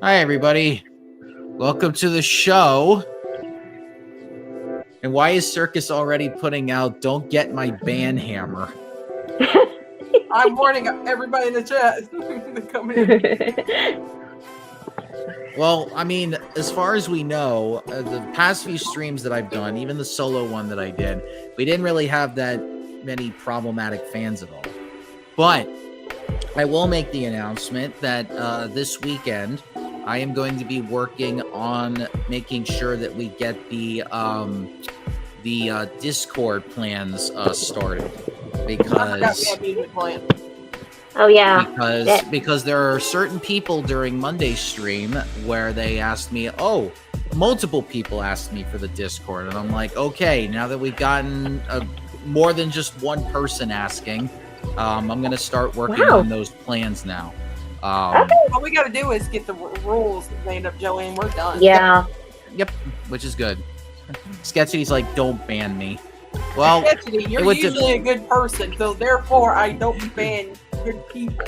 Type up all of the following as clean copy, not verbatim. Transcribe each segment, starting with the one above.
Hi, everybody. Welcome to the show. And why is Circus already putting out "Don't Get My Band Hammer"? I'm warning everybody in the chat to come in. Well, I mean, as far as we know, the past few streams that I've done, even the solo one that I did, we didn't really have that many problematic fans at all. But I will make the announcement that this weekend, I am going to be working on making sure that we get the Discord plans started because oh yeah, because there are certain people during Monday's stream where they asked me, multiple people asked me for the Discord, and I'm like, okay, now that we've gotten more than just one person asking, I'm gonna start working on those plans now. All we got to do is get the rules made up, Joey, and we're done. Yeah. Yep, which is good. Sketchy's like, don't ban me. Well, Sketchy, you're usually a good person, so therefore I don't ban good people.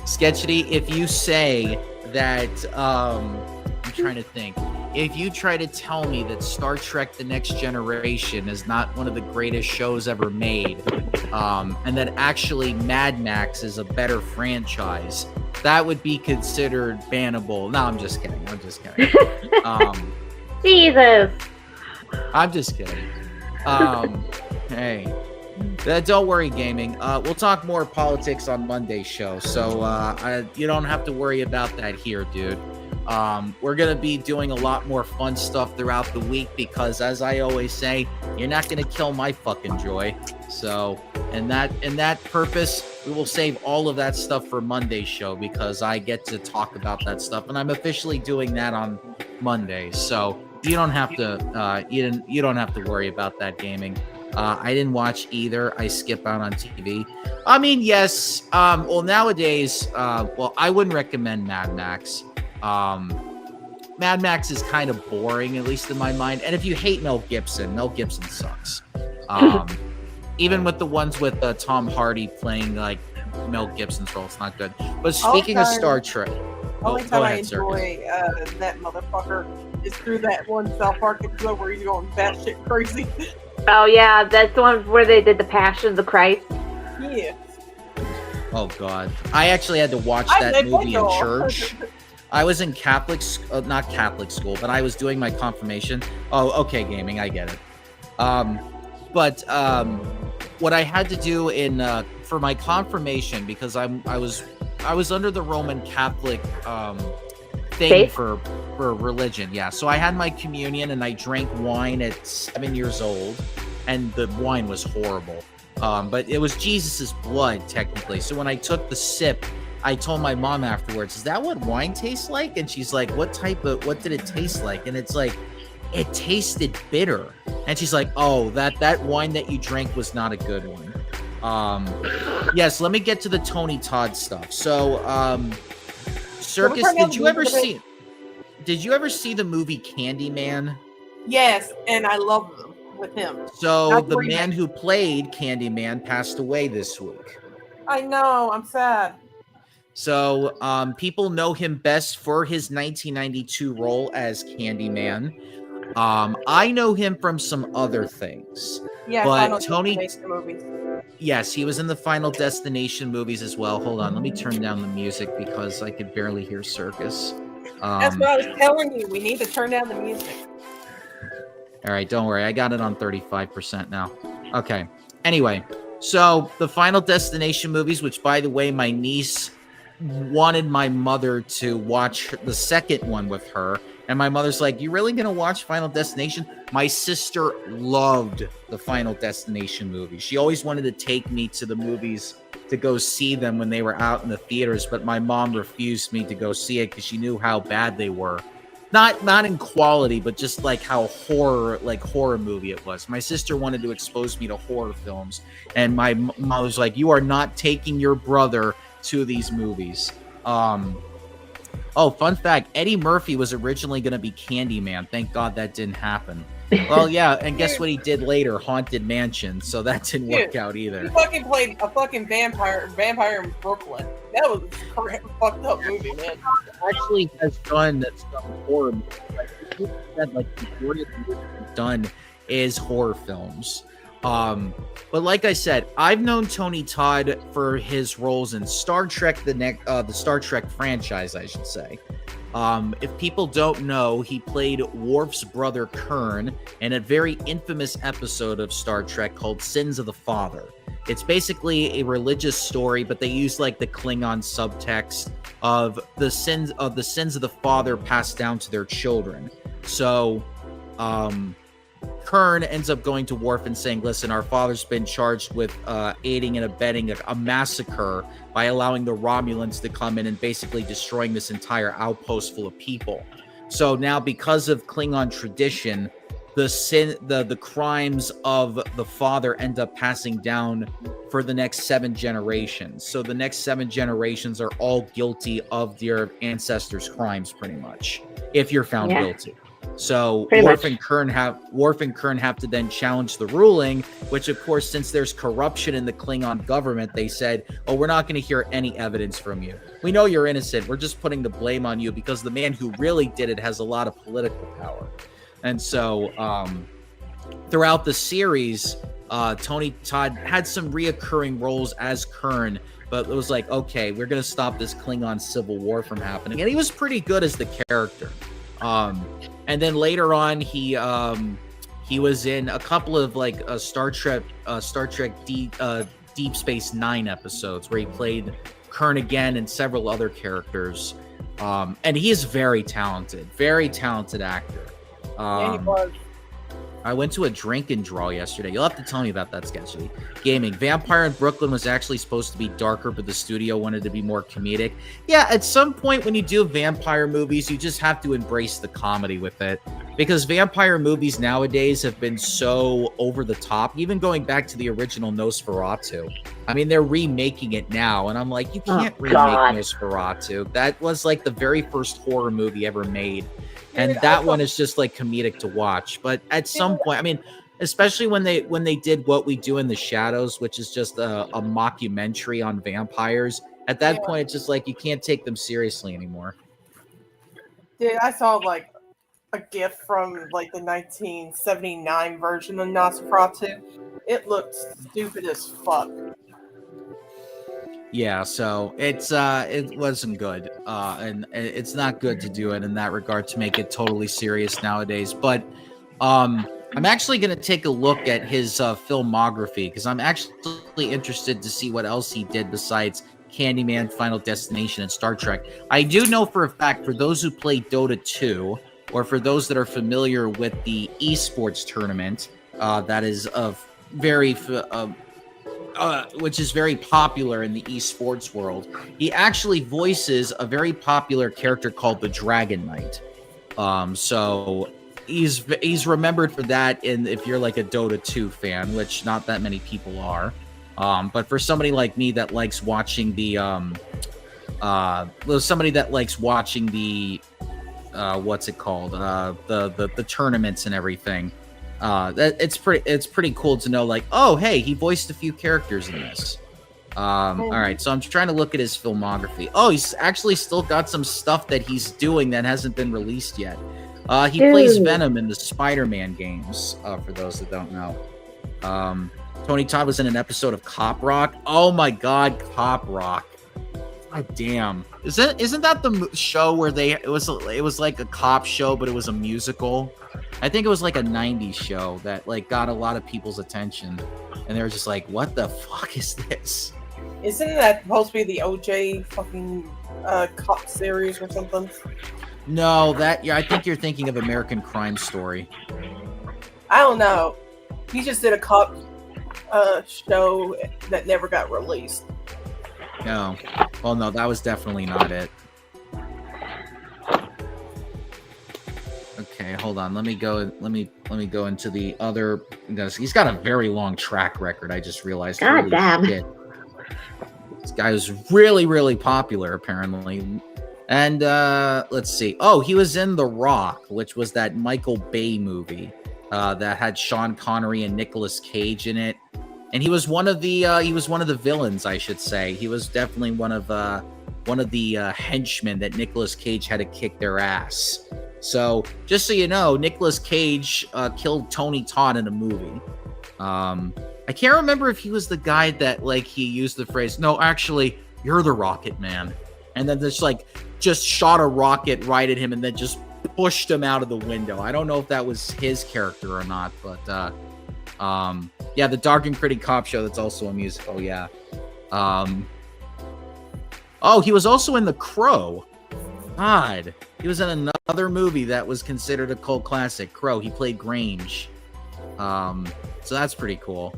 Sketchy, if you say that, I'm trying to think. If you try to tell me that Star Trek The Next Generation is not one of the greatest shows ever made, and that actually Mad Max is a better franchise, that would be considered bannable. No, I'm just kidding. Jesus. I'm just kidding. Hey, don't worry, gaming. We'll talk more politics on Monday's show, so you don't have to worry about that here, dude. We're gonna be doing a lot more fun stuff throughout the week because, as I always say, you're not gonna kill my fucking joy. So, in that purpose, we will save all of that stuff for Monday's show because I get to talk about that stuff, and I'm officially doing that on Mondays. So you don't have to you don't have to worry about that, gaming. I didn't watch either. I skip out on TV. I mean, yes. Well, nowadays, I wouldn't recommend Mad Max. Mad Max is kind of boring, at least in my mind. And if you hate Mel Gibson sucks. Even with the ones with Tom Hardy playing like Mel Gibson's role, it's not good. But speaking of Star Trek, only time I enjoy that motherfucker is through that one South Park episode where he's going batshit crazy. Oh yeah, that's the one where they did the Passion of the Christ. Yeah. Oh god, I actually had to watch that movie in church. I was in not Catholic school, but I was doing my confirmation. Oh, okay, gaming, I get it. But what I had to do for my confirmation, because I was under the Roman Catholic thing for religion, yeah. So I had my communion and I drank wine at 7 years old, and the wine was horrible. But it was Jesus's blood technically. So when I took the sip, I told my mom afterwards, "Is that what wine tastes like?" And she's like, "What did it taste like?" And it's like, it tasted bitter. And she's like, "Oh, that wine that you drank was not a good one." Yes, let me get to the Tony Todd stuff. So, Circus, did you ever see the movie Candyman? Yes, and I love them with him. So the man who played Candyman passed away this week. I know, I'm sad. So people know him best for his 1992 role as Candyman. I know him from some other things. Yeah, but Tony, yes, he was in the Final Destination movies as well. Hold on, let me turn down the music because I could barely hear Circus. That's what I was telling you. We need to turn down the music. All right, don't worry. I got it on 35% now. Okay. Anyway, so the Final Destination movies, which, by the way, my niece wanted my mother to watch the second one with her. And my mother's like, "You really going to watch Final Destination?" My sister loved the Final Destination movies. She always wanted to take me to the movies to go see them when they were out in the theaters. But my mom refused me to go see it because she knew how bad they were. Not in quality, but just like how horror movie it was. My sister wanted to expose me to horror films. And my mom was like, "You are not taking your brother to these movies." Oh, fun fact, Eddie Murphy was originally going to be Candyman. Thank God that didn't happen. Well, yeah, and guess what he did later? Haunted Mansion. So that didn't work out either. He fucking played a fucking vampire in Brooklyn. That was a fucked up movie, man. Actually has done some horror movies. Like, the majority of the movies he's done is horror films. But like I said, I've known Tony Todd for his roles in Star Trek, the Star Trek franchise, I should say. If people don't know, he played Worf's brother Kern in a very infamous episode of Star Trek called Sins of the Father. It's basically a religious story, but they use like the Klingon subtext of the sins of the father passed down to their children. So, Kern ends up going to Worf and saying, listen, our father's been charged with aiding and abetting a massacre by allowing the Romulans to come in and basically destroying this entire outpost full of people. So now, because of Klingon tradition, the crimes of the father end up passing down for the next 7 generations. So the next 7 generations are all guilty of their ancestors' crimes, pretty much, if you're found guilty. So Worf and Kern have to then challenge the ruling, which of course, since there's corruption in the Klingon government, they said, oh, we're not going to hear any evidence from you. We know you're innocent. We're just putting the blame on you because the man who really did it has a lot of political power. And so throughout the series, Tony Todd had some reoccurring roles as Kern, but it was like, okay, we're going to stop this Klingon civil war from happening. And he was pretty good as the character. And then later on, he was in a couple of like Star Trek Deep Space Nine episodes where he played Kern again and several other characters. And he is very talented actor. Yeah, he was. I went to a drink and draw yesterday. You'll have to tell me about that, Sketchy. Gaming. Vampire in Brooklyn was actually supposed to be darker, but the studio wanted to be more comedic. Yeah, at some point when you do vampire movies, you just have to embrace the comedy with it. Because vampire movies nowadays have been so over the top, even going back to the original Nosferatu. I mean, they're remaking it now, and I'm like, you can't remake Nosferatu. That was like the very first horror movie ever made. And that one is just like comedic to watch. But at some point, I mean, especially when they did What We Do in the Shadows, which is just a mockumentary on vampires, at that point, it's just like you can't take them seriously anymore. Dude, I saw like a GIF from like the 1979 version of Nosferatu. It looked stupid as fuck. Yeah, so it wasn't good, and it's not good to do it in that regard to make it totally serious nowadays. But I'm actually going to take a look at his filmography because I'm actually interested to see what else he did besides Candyman, Final Destination, and Star Trek. I do know for a fact, for those who play Dota 2, or for those that are familiar with the esports tournament, that is which is very popular in the esports world. He actually voices a very popular character called the Dragon Knight. So he's remembered for that. And if you're like a Dota 2 fan, which not that many people are, but for somebody like me that likes watching the what's it called, the tournaments and everything. It's pretty cool to know, like, oh, hey, he voiced a few characters in this. All right, so I'm trying to look at his filmography. Oh, he's actually still got some stuff that he's doing that hasn't been released yet. He plays Venom in the Spider-Man games, for those that don't know. Tony Todd was in an episode of Cop Rock. Oh my God, Cop Rock. God damn. Isn't that the show where it was like a cop show, but it was a musical? I think it was like a 90s show that like got a lot of people's attention, and they were just like, what the fuck is this? Isn't that supposed to be the OJ fucking cop series or something? No, I think you're thinking of American Crime Story. I don't know. He just did a cop show that never got released. No. Well, no, that was definitely not it. Okay, hold on. Let me go into the other. He's got a very long track record. I just realized. God damn. Shit. This guy was really, really popular, apparently. And let's see. Oh, he was in The Rock, which was that Michael Bay movie. that had Sean Connery and Nicolas Cage in it, and he was one of the villains, I should say. He was definitely one of the henchmen that Nicolas Cage had to kick their ass. So just so you know, Nicolas Cage killed Tony Todd in a movie. I can't remember if he was the guy that like he used the phrase, "No, actually, you're the Rocket Man," and then just shot a rocket right at him and then just pushed him out of the window. I don't know if that was his character or not, but yeah, the Dark and Gritty Cop Show, that's also a musical. Yeah. Oh, he was also in The Crow. God, he was in another movie that was considered a cult classic, Crow. He played Grange. So that's pretty cool.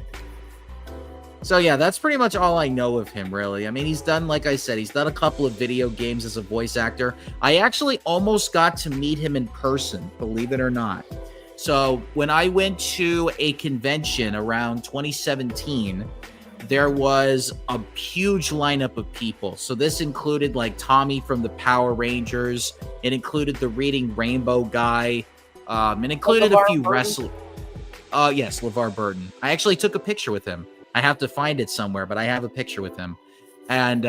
So yeah, that's pretty much all I know of him, really. I mean, he's done, like I said, he's done a couple of video games as a voice actor. I actually almost got to meet him in person, believe it or not. So when I went to a convention around 2017, there was a huge lineup of people. So this included like Tommy from the Power Rangers. It included the Reading Rainbow guy. It included a few wrestlers. Yes, LeVar Burton. I actually took a picture with him. I have to find it somewhere, but I have a picture with him. And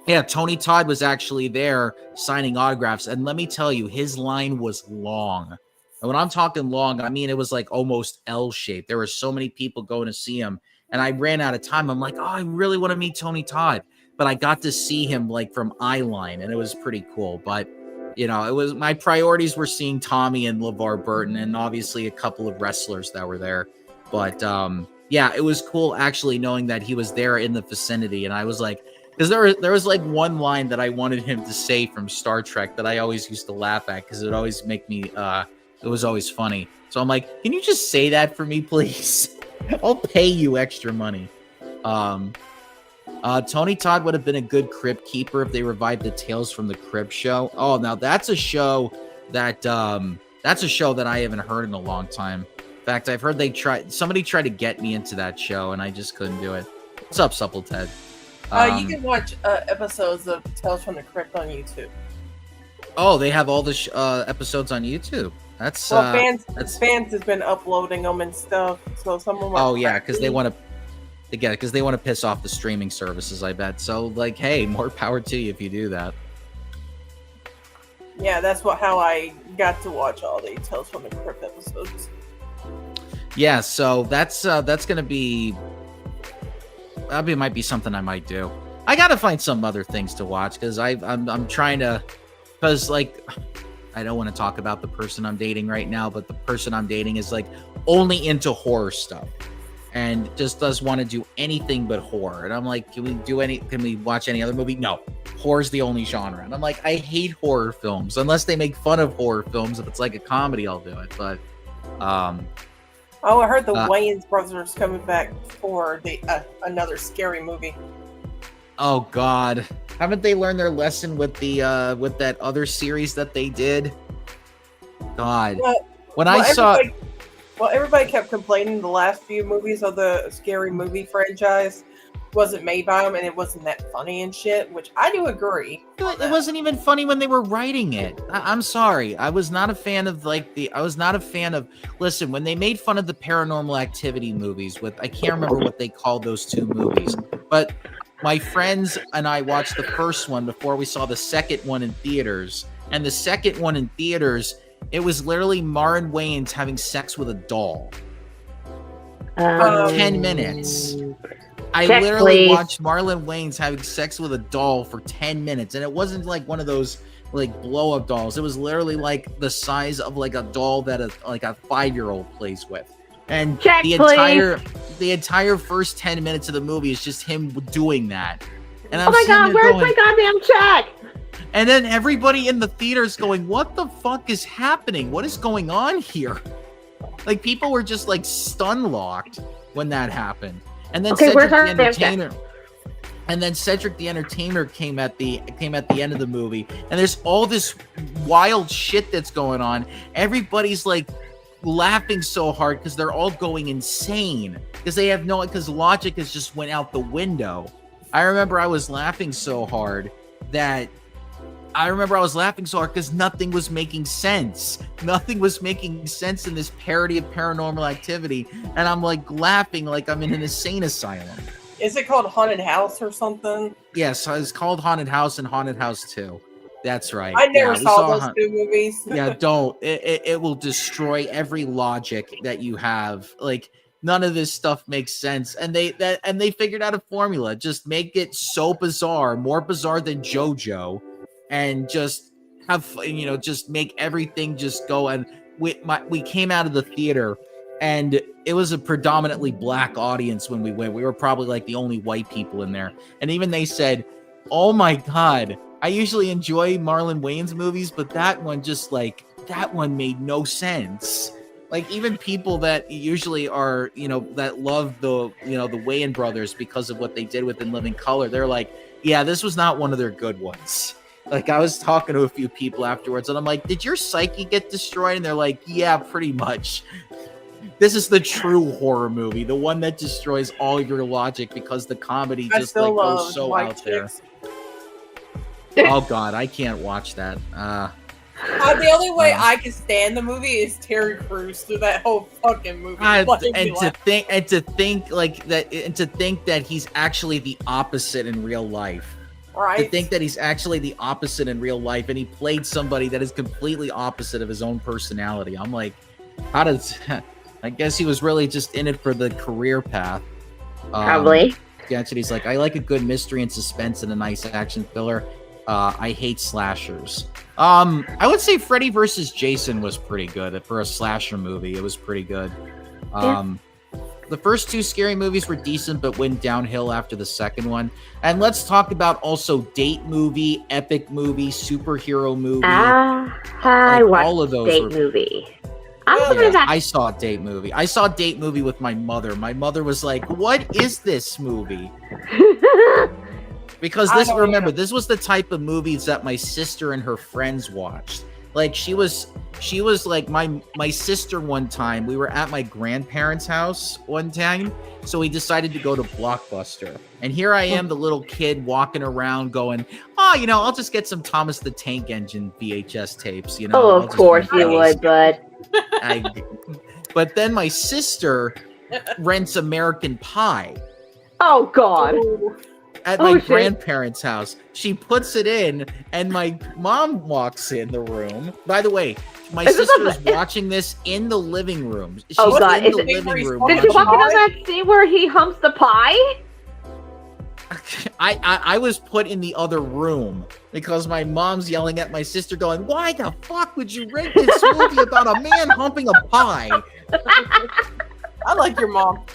yeah, Tony Todd was actually there signing autographs. And let me tell you, his line was long. And when I'm talking long, I mean, it was like almost L-shaped. There were so many people going to see him. And I ran out of time. I'm like, oh, I really want to meet Tony Todd. But I got to see him like from eyeline, and it was pretty cool. But, you know, it was my priorities were seeing Tommy and LeVar Burton and obviously a couple of wrestlers that were there. But, yeah, it was cool actually knowing that he was there in the vicinity. And I was like, because there was like one line that I wanted him to say from Star Trek that I always used to laugh at because it would always make me, it was always funny. So I'm like, can you just say that for me, please? I'll pay you extra money. Tony Todd would have been a good Crypt Keeper if they revived the Tales from the Crypt show. Oh, now that's a show that I haven't heard in a long time. In fact, I've heard somebody tried to get me into that show, and I just couldn't do it. What's up, Supple Ted? You can watch episodes of Tales from the Crypt on YouTube. Oh, they have all the episodes on YouTube. That's fans has been uploading them and stuff. So some of them. Oh yeah, because they want to piss off the streaming services, I bet. So like, hey, more power to you if you do that. Yeah, that's how I got to watch all the Tales from the Crypt episodes. Yeah, so that's gonna be. That might be something I might do. I gotta find some other things to watch because I'm trying to, because like I don't want to talk about the person I'm dating right now, but the person I'm dating is like only into horror stuff and just does want to do anything but horror. And I'm like, can we watch any other movie? No, horror's the only genre. And I'm like, I hate horror films unless they make fun of horror films. If it's like a comedy, I'll do it. But oh, I heard the Wayans brothers coming back for the another scary movie. Oh God, haven't they learned their lesson with the with that other series that they did? God, everybody kept complaining the last few movies of the scary movie franchise wasn't made by them and it wasn't that funny and shit, which I do agree. It wasn't even funny when they were writing it. I'm sorry. I was not a fan of listen, when they made fun of the Paranormal Activity movies I can't remember what they called those two movies, but my friends and I watched the first one before we saw the second one in theaters. And the second one in theaters, it was literally Marlon Wayans having sex with a doll for 10 minutes. I literally watched Marlon Wayans having sex with a doll for 10 minutes. And it wasn't like one of those like blow-up dolls. It was literally like the size of like a doll that a 5-year-old plays with. And the entire first 10 minutes of the movie is just him doing that. And oh my God, where's my goddamn check? And then everybody in the theater is going, what the fuck is happening? What is going on here? Like people were just like stun locked when that happened. And then Cedric the Entertainer. And then Cedric the Entertainer came at the end of the movie. And there's all this wild shit that's going on. Everybody's like laughing so hard because they're all going insane because they have because logic has just went out the window. I remember I was laughing so hard that I remember I was laughing so hard because nothing was making sense. Nothing was making sense in this parody of Paranormal Activity. And I'm like laughing like I'm in an insane asylum. Is it called Haunted House or something? Yes, it's called Haunted House and Haunted House 2. That's right. I never saw those two movies. Yeah, don't. It will destroy every logic that you have. Like, none of this stuff makes sense. And they figured out a formula. Just make it so bizarre, more bizarre than JoJo. And just have, just make everything just go. And we came out of the theater, and it was a predominantly black audience when we went. We were probably like the only white people in there. And even they said, oh my God, I usually enjoy Marlon Wayans movies, but that one that one made no sense. Like, even people that usually are, that love the Wayans brothers because of what they did with In Living Color, they're like, yeah, this was not one of their good ones. Like, I was talking to a few people afterwards, and I'm like, did your psyche get destroyed? And they're like, yeah, pretty much. This is the true horror movie, the one that destroys all your logic because the comedy just goes so out there. Oh God, I can't watch that. The only way I can stand the movie is Terry Crews through that whole fucking movie. And to think that he's actually the opposite in real life. Right. To think that he's actually the opposite in real life, and he played somebody that is completely opposite of his own personality. I'm like, how does? I guess he was really just in it for the career path. Probably. Yeah, he's like, I like a good mystery and suspense and a nice action filler. I hate slashers. I would say Freddy vs. Jason was pretty good for a slasher movie. It was pretty good. The first two scary movies were decent, but went downhill after the second one. And let's talk about also date movie, epic movie, superhero movie. I watched all of those date movie. I saw Date Movie. I saw Date Movie with my mother. My mother was like, what is this movie? Because this was the type of movies that my sister and her friends watched. Like, she was like my sister one time. We were at my grandparents' house one time, so we decided to go to Blockbuster. And here I am, the little kid walking around going, I'll just get some Thomas the Tank Engine VHS tapes, Oh, of course you would, bud. But then my sister rents American Pie. Oh, God. At my grandparents' house. She puts it in, and my mom walks in the room. By the way, my sister is watching this in the living room. She's God. in the living room. Did you walk in on that scene where he humps the pie? I was put in the other room because my mom's yelling at my sister going, why the fuck would you rent this movie about a man humping a pie? I like your mom.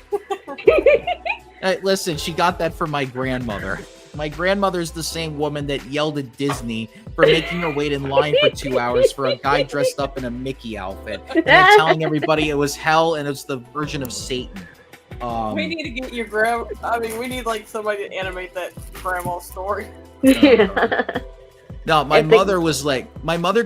Listen, she got that from my grandmother. My grandmother's the same woman that yelled at Disney for making her wait in line for 2 hours for a guy dressed up in a Mickey outfit and then telling everybody it was hell and it's the version of Satan. We need to get your we need like somebody to animate that grandma story. No, my mother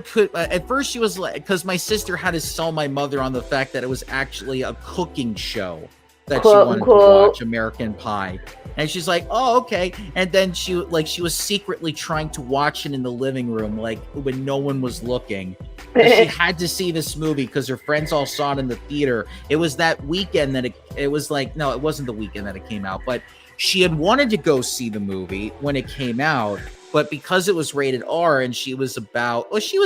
could, at first she was like, because my sister had to sell my mother on the fact that it was actually a cooking show that she wanted to watch, American Pie. And she's like, oh, okay. And then she was secretly trying to watch it in the living room, like when no one was looking. She had to see this movie because her friends all saw it in the theater. It was that weekend that it was like, no, it wasn't the weekend that it came out, but she had wanted to go see the movie when it came out, but because it was rated R and she was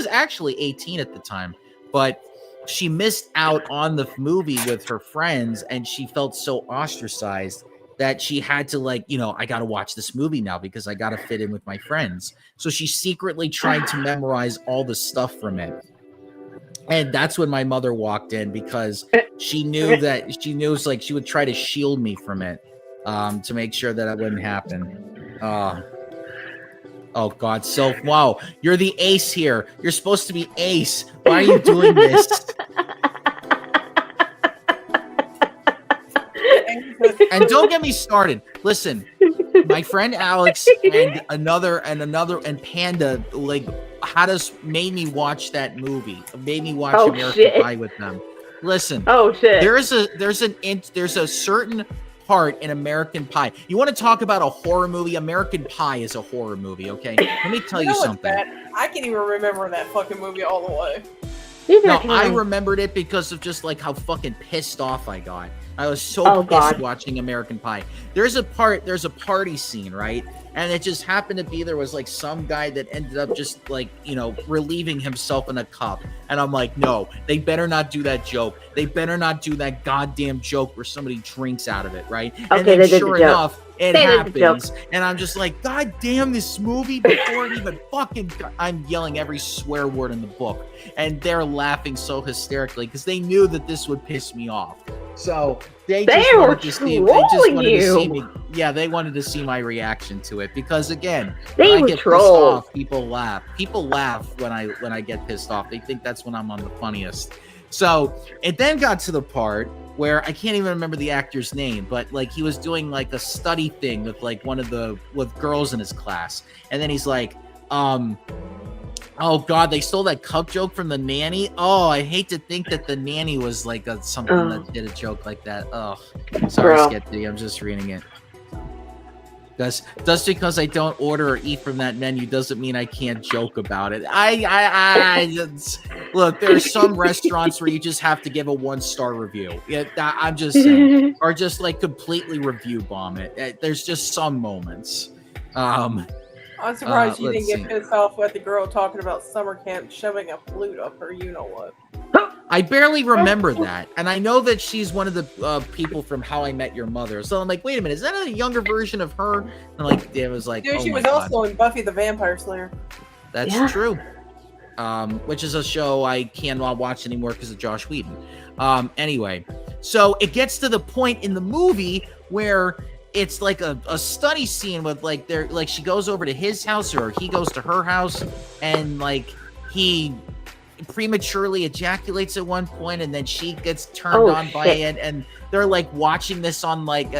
actually 18 at the time, but she missed out on the movie with her friends and she felt so ostracized that she had to I got to watch this movie now because I got to fit in with my friends. So she secretly tried to memorize all the stuff from it. And that's when my mother walked in because she knew she would try to shield me from it to make sure that it wouldn't happen. Oh God, Sylph, wow, you're the ace here. You're supposed to be ace. Why are you doing this? And don't get me started. Listen, my friend Alex and Panda made me watch that movie. Made me watch American Pie with them. Listen. Oh shit. There's a certain part in American Pie. You want to talk about a horror movie? American Pie is a horror movie, okay? Let me tell you something. I can't even remember that fucking movie all the way. No, I remembered it because of just like how fucking pissed off I got. I was so pissed watching American Pie. There's a party scene, right? And it just happened to be there was like some guy that ended up just like, you know, relieving himself in a cup. And I'm like, no, they better not do that joke. They better not do that goddamn joke where somebody drinks out of it, right? Okay, and then sure enough, it happens. And I'm just like, God damn this movie before it even fucking... I'm yelling every swear word in the book. And they're laughing so hysterically because they knew that this would piss me off. So they wanted to see me. Yeah, they wanted to see my reaction to it because again, when I get pissed off, people laugh. People laugh when I get pissed off. They think that's when I'm on the funniest. So it then got to the part where I can't even remember the actor's name, but like he was doing like a study thing with like with girls in his class, and then he's like, oh God, they stole that cup joke from The Nanny. Oh, I hate to think that The Nanny was like something that did a joke like that. Oh, sorry, Sketchy. I'm just reading it. Just because I don't order or eat from that menu doesn't mean I can't joke about it. Look, there are some restaurants where you just have to give a 1-star review. Yeah, I'm just saying, or just like completely review bomb it. There's just some moments. I'm surprised you didn't get pissed off at the girl talking about summer camp shoving a flute up her you-know-what. I barely remember that. And I know that she's one of the people from How I Met Your Mother. So I'm like, wait a minute, is that a younger version of her? And like, it was like, dude, she was also in Buffy the Vampire Slayer. That's true. Which is a show I cannot watch anymore because of Josh Whedon. Anyway, so it gets to the point in the movie where it's like a study scene with like she goes over to his house or he goes to her house and like he prematurely ejaculates at one point and then she gets turned on by it, and they're like watching this on like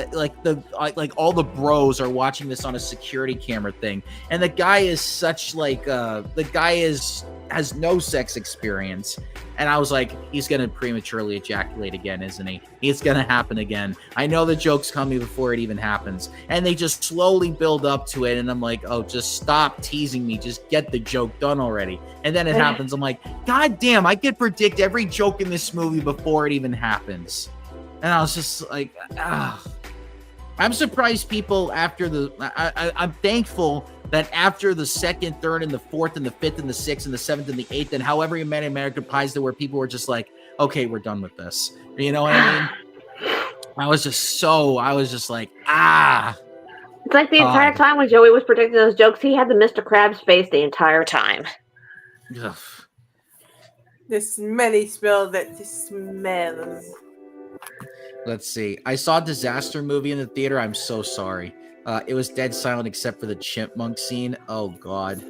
all the bros are watching this on a security camera thing, and the guy is such like has no sex experience. And I was like, he's going to prematurely ejaculate again, isn't he? It's going to happen again. I know the joke's coming before it even happens. And they just slowly build up to it. And I'm like, oh, just stop teasing me. Just get the joke done already. And then it happens. I'm like, God damn, I could predict every joke in this movie before it even happens. And I was just like, I'm surprised people after I'm thankful that after the second, third, and the fourth, and the fifth, and the sixth, and the seventh, and the eighth, and however many American Pies there were, people were just like, okay, we're done with this. You know what I mean? I was just like, It's like the entire time when Joey was predicting those jokes, he had the Mr. Krabs face the entire time. Ugh. The smelly smell that smells. Let's see. I saw a disaster movie in the theater. I'm so sorry. It was dead silent except for the chipmunk scene. Oh, God.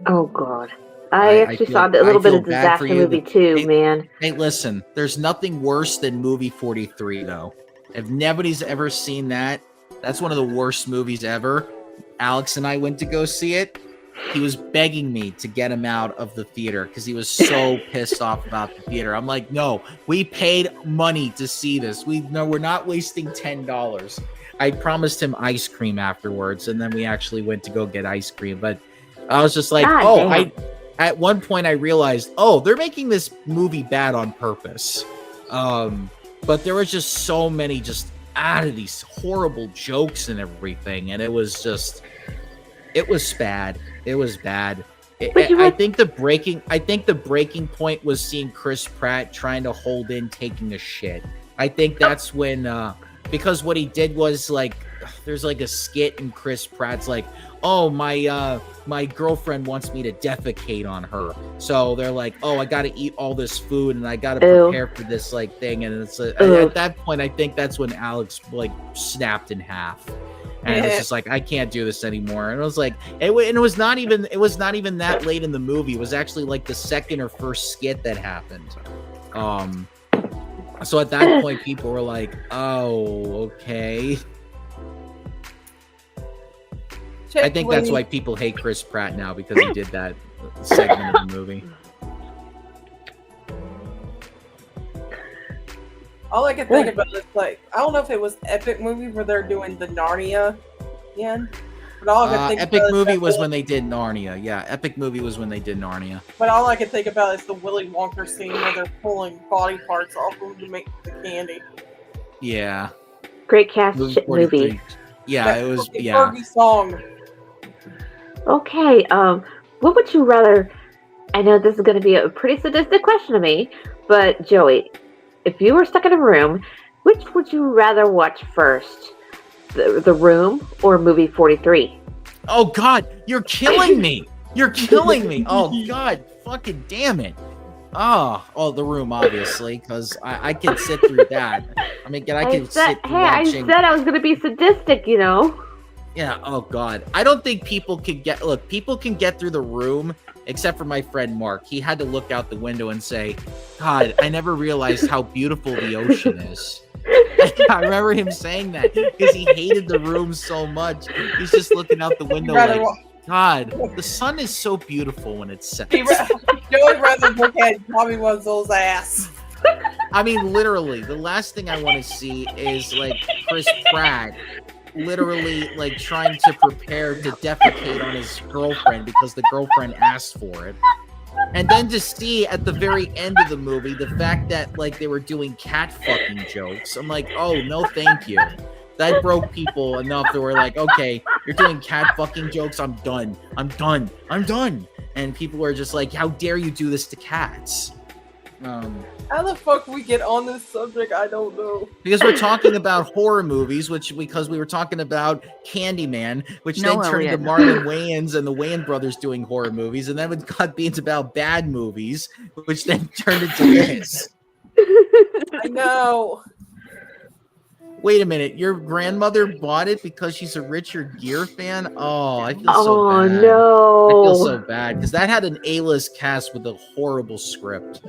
Oh, God. I actually saw a little bit of disaster movie, too, man. Hey, listen. There's nothing worse than movie 43, though. If nobody's ever seen that, that's one of the worst movies ever. Alex and I went to go see it. He was begging me to get him out of the theater because he was so pissed off about the theater. I'm like, no, we paid money to see this. We're not wasting $10. I promised him ice cream afterwards, and then we actually went to go get ice cream. But I was just like, at one point I realized, they're making this movie bad on purpose. But there was just so many these horrible jokes and everything, and it was bad. It was bad. I think the breaking point was seeing Chris Pratt trying to hold in taking a shit. I think that's when because what he did was like there's like a skit and Chris Pratt's like, oh, my girlfriend wants me to defecate on her. So they're like, oh, I got to eat all this food and I got to prepare for this like thing. And it's at that point, I think that's when Alex like snapped in half. And it was just like, I can't do this anymore. And it was like, it was not even that late in the movie. It was actually like the second or first skit that happened. So at that point, people were like, oh, okay. I think that's why people hate Chris Pratt now, because he did that segment of the movie. All I can think about is like, I don't know if it was Epic Movie where they're doing the Narnia again. But all I can think Epic about Movie is was when they did Narnia. Yeah, Epic Movie was when they did Narnia. But all I can think about is the Willy Wonka scene where they're pulling body parts off them to make the candy. Yeah. Great cast movie. Yeah, it was. Yeah. Fergie song. Okay. What would you rather? I know this is going to be a pretty sadistic question to me, but Joey, if you were stuck in a room, which would you rather watch first? The Room or movie 43? Oh God, you're killing me! You're killing me! Oh God, fucking damn it! Oh, The Room, obviously, because I can sit through that. I mean, I can sit through watching. I said I was going to be sadistic, you know. Yeah. Oh God, I don't think people can get. Look, people can get through The Room, except for my friend Mark. He had to look out the window and say, "God, I never realized how beautiful the ocean is." I remember him saying that because he hated The Room so much. He's just looking out the window like, God, the sun is so beautiful when it sets. Joey rather look at Bobby Wenzel's ass. I mean, literally, the last thing I want to see is like Chris Pratt literally like trying to prepare to defecate on his girlfriend because the girlfriend asked for it. And then to see at the very end of the movie the fact that like they were doing cat fucking jokes, I'm like, oh no, thank you. That broke people enough that were like, okay, you're doing cat fucking jokes. I'm done. And people were just like, how dare you do this to cats? How the fuck we get on this subject? I don't know. Because we're talking about horror movies, because we were talking about Candyman, which then turned into Marlon Wayans and the Wayans brothers doing horror movies, and then it got beans about bad movies, which then turned into this. I know. Wait a minute, your grandmother bought it because she's a Richard Gere fan? Oh, I feel so bad. Oh no. I feel so bad because that had an A-list cast with a horrible script.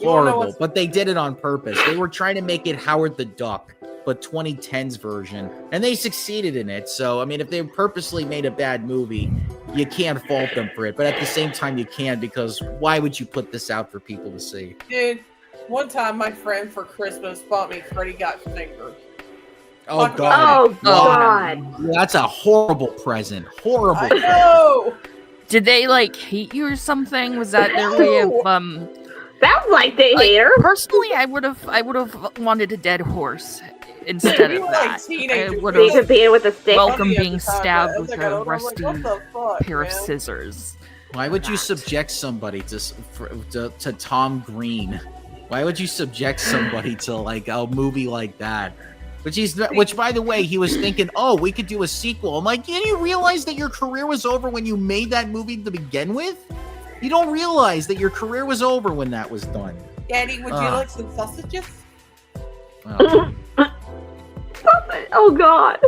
Horrible, but they did it on purpose. They were trying to make it Howard the Duck, but 2010's version, and they succeeded in it. So, I mean, if they purposely made a bad movie, you can't fault them for it. But at the same time, you can, because why would you put this out for people to see? Dude, one time my friend for Christmas bought me Freddy Got Fingered. Oh God! Oh God! That's a horrible present. Horrible. I know. Did they like hate you or something? Was that their way of Sounds like they hate her. Personally, I would have wanted a dead horse instead of that. I would have with a stick. welcomed being stabbed with a rusty pair of scissors. Why would you subject somebody to Tom Green? Why would you subject somebody to like a movie like that? Which, by the way, he was thinking, oh, we could do a sequel. I'm like, didn't you realize that your career was over when you made that movie to begin with? You don't realize that your career was over when that was done. Daddy, would you like some sausages? Oh God.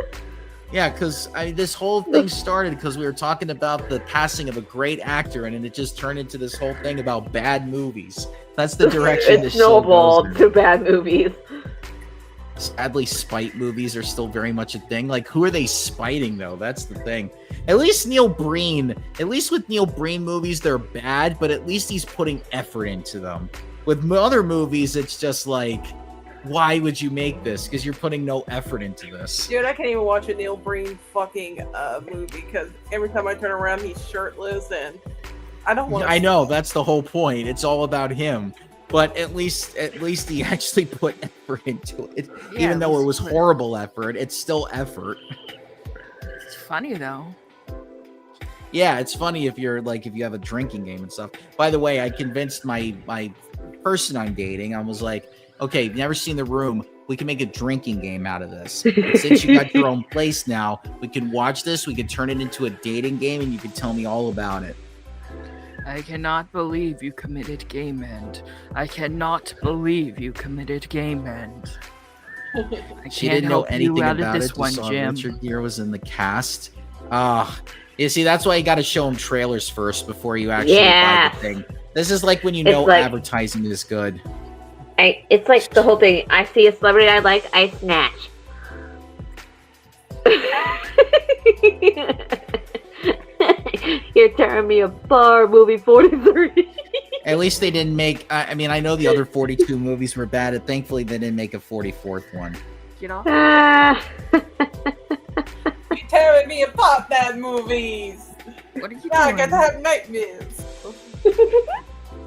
Yeah, because this whole thing started because we were talking about the passing of a great actor, and it just turned into this whole thing about bad movies. That's the direction this show goes in. To bad movies. Sadly, spite movies are still very much a thing. Like, who are they spiting, though? That's the thing. At least with Neil Breen movies, they're bad, but at least he's putting effort into them. With other movies, it's just like, why would you make this? Because you're putting no effort into this. Dude, I can't even watch a Neil Breen fucking movie because every time I turn around, he's shirtless, and I don't want to. I know, that's the whole point. It's all about him. But at least he actually put effort into it. Yeah, even though it was horrible effort, it's still effort. It's funny though. Yeah, it's funny if you have a drinking game and stuff. By the way, I convinced my person I'm dating. I was like, okay, you've never seen The Room. We can make a drinking game out of this. And since you got your own place now, we can watch this. We can turn it into a dating game, and you can tell me all about it. I cannot believe you committed game end. I cannot believe you committed game end. She didn't know anything about it. One, Jim. Richard Gere was in the cast. You see, that's why you got to show them trailers first before you actually buy the thing. This is like when you know advertising is good. It's like the whole thing. I see a celebrity I like, I snatch. You're tearing me apart, movie 43. At least they didn't make. I mean, I know the other 42 movies were bad, and thankfully they didn't make a 44th one. Get off. You tearing me apart, bad movies. What are you Now I doing? got to have nightmares.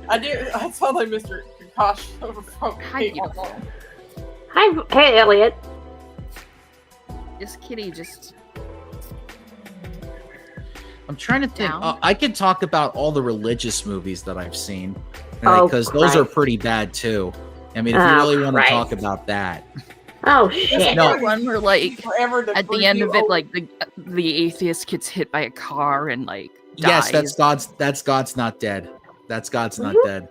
I sound like Mr. Kakashi from Hi, beautiful. Hey, Elliot. This kitty just. I'm trying to think. Down? I could talk about all the religious movies that I've seen, Oh, because those are Christ. pretty bad too. I mean, if you Oh, really want to Christ. talk about that, Oh, shit. No. One where like Forever to at bring the end you of it, over. like the atheist gets hit by a car and like yes, dies. that's God's not dead. That's God's not Mhm. dead.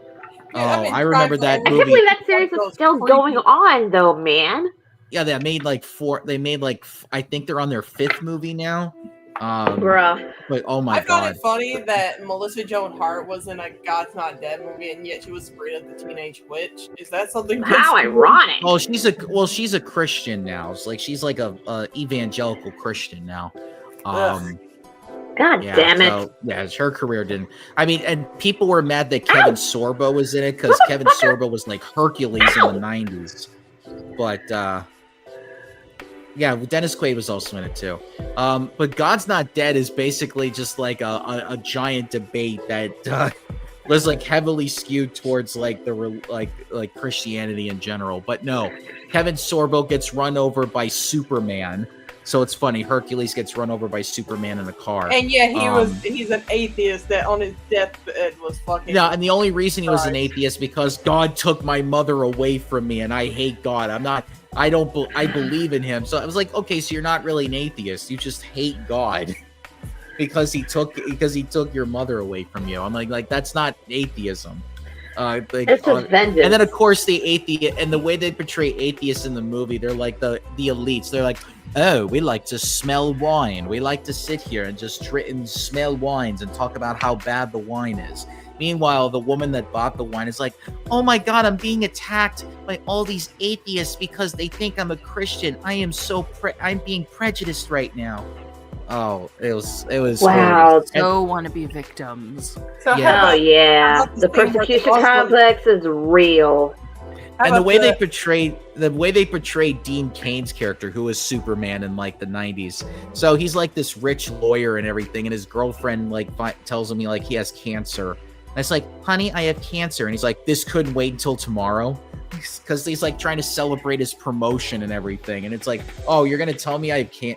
Yeah, I mean, I remember that I can't movie. believe that series is still going on, though, man. Yeah, they made like four. They made like I think they're on their 5th movie now. Bruh. But oh my I found god. it funny that Melissa Joan Hart was in a God's Not Dead movie, and yet she was Sabrina the Teenage Witch. Is that something? How ironic. Oh, she's a Christian now. It's like she's like a evangelical Christian now. Ugh. God Yeah, damn it. so, yeah, her career didn't. I mean, and people were mad that Kevin Sorbo was in it because Kevin Sorbo was like Hercules in the 90s. But yeah, Dennis Quaid was also in it too. But God's Not Dead is basically just like a giant debate that was like heavily skewed towards like like Christianity in general. But no, Kevin Sorbo gets run over by Superman. So it's funny, Hercules gets run over by Superman in a car. And yeah, he's an atheist that on his deathbed was fucking. Yeah, and the only reason he was an Christ. atheist because God took my mother away from me, and I hate God. I believe in him. So I was like, okay, so you're not really an atheist. You just hate God because he took your mother away from you. I'm like that's not atheism. It's just vengeance. And then of course the atheist and the way they portray atheists in the movie, they're like the elites. They're like, oh, we like to smell wine. We like to sit here and just and smell wines and talk about how bad the wine is. Meanwhile, the woman that bought the wine is like, oh my God, I'm being attacked by all these atheists because they think I'm a Christian. I am I'm being prejudiced right now. Oh, it was Wow. So want to be victims. So Yeah. how Oh, about- yeah. how about The this thing where persecution Muslims- complex is real. how And the about way they portrayed Dean Kane's character, who was Superman in like the 90s. So he's like this rich lawyer and everything, and his girlfriend like tells him he has cancer. And it's like, honey, I have cancer, and he's like, this couldn't wait until tomorrow, because he's like trying to celebrate his promotion and everything. And it's like, oh, you're gonna tell me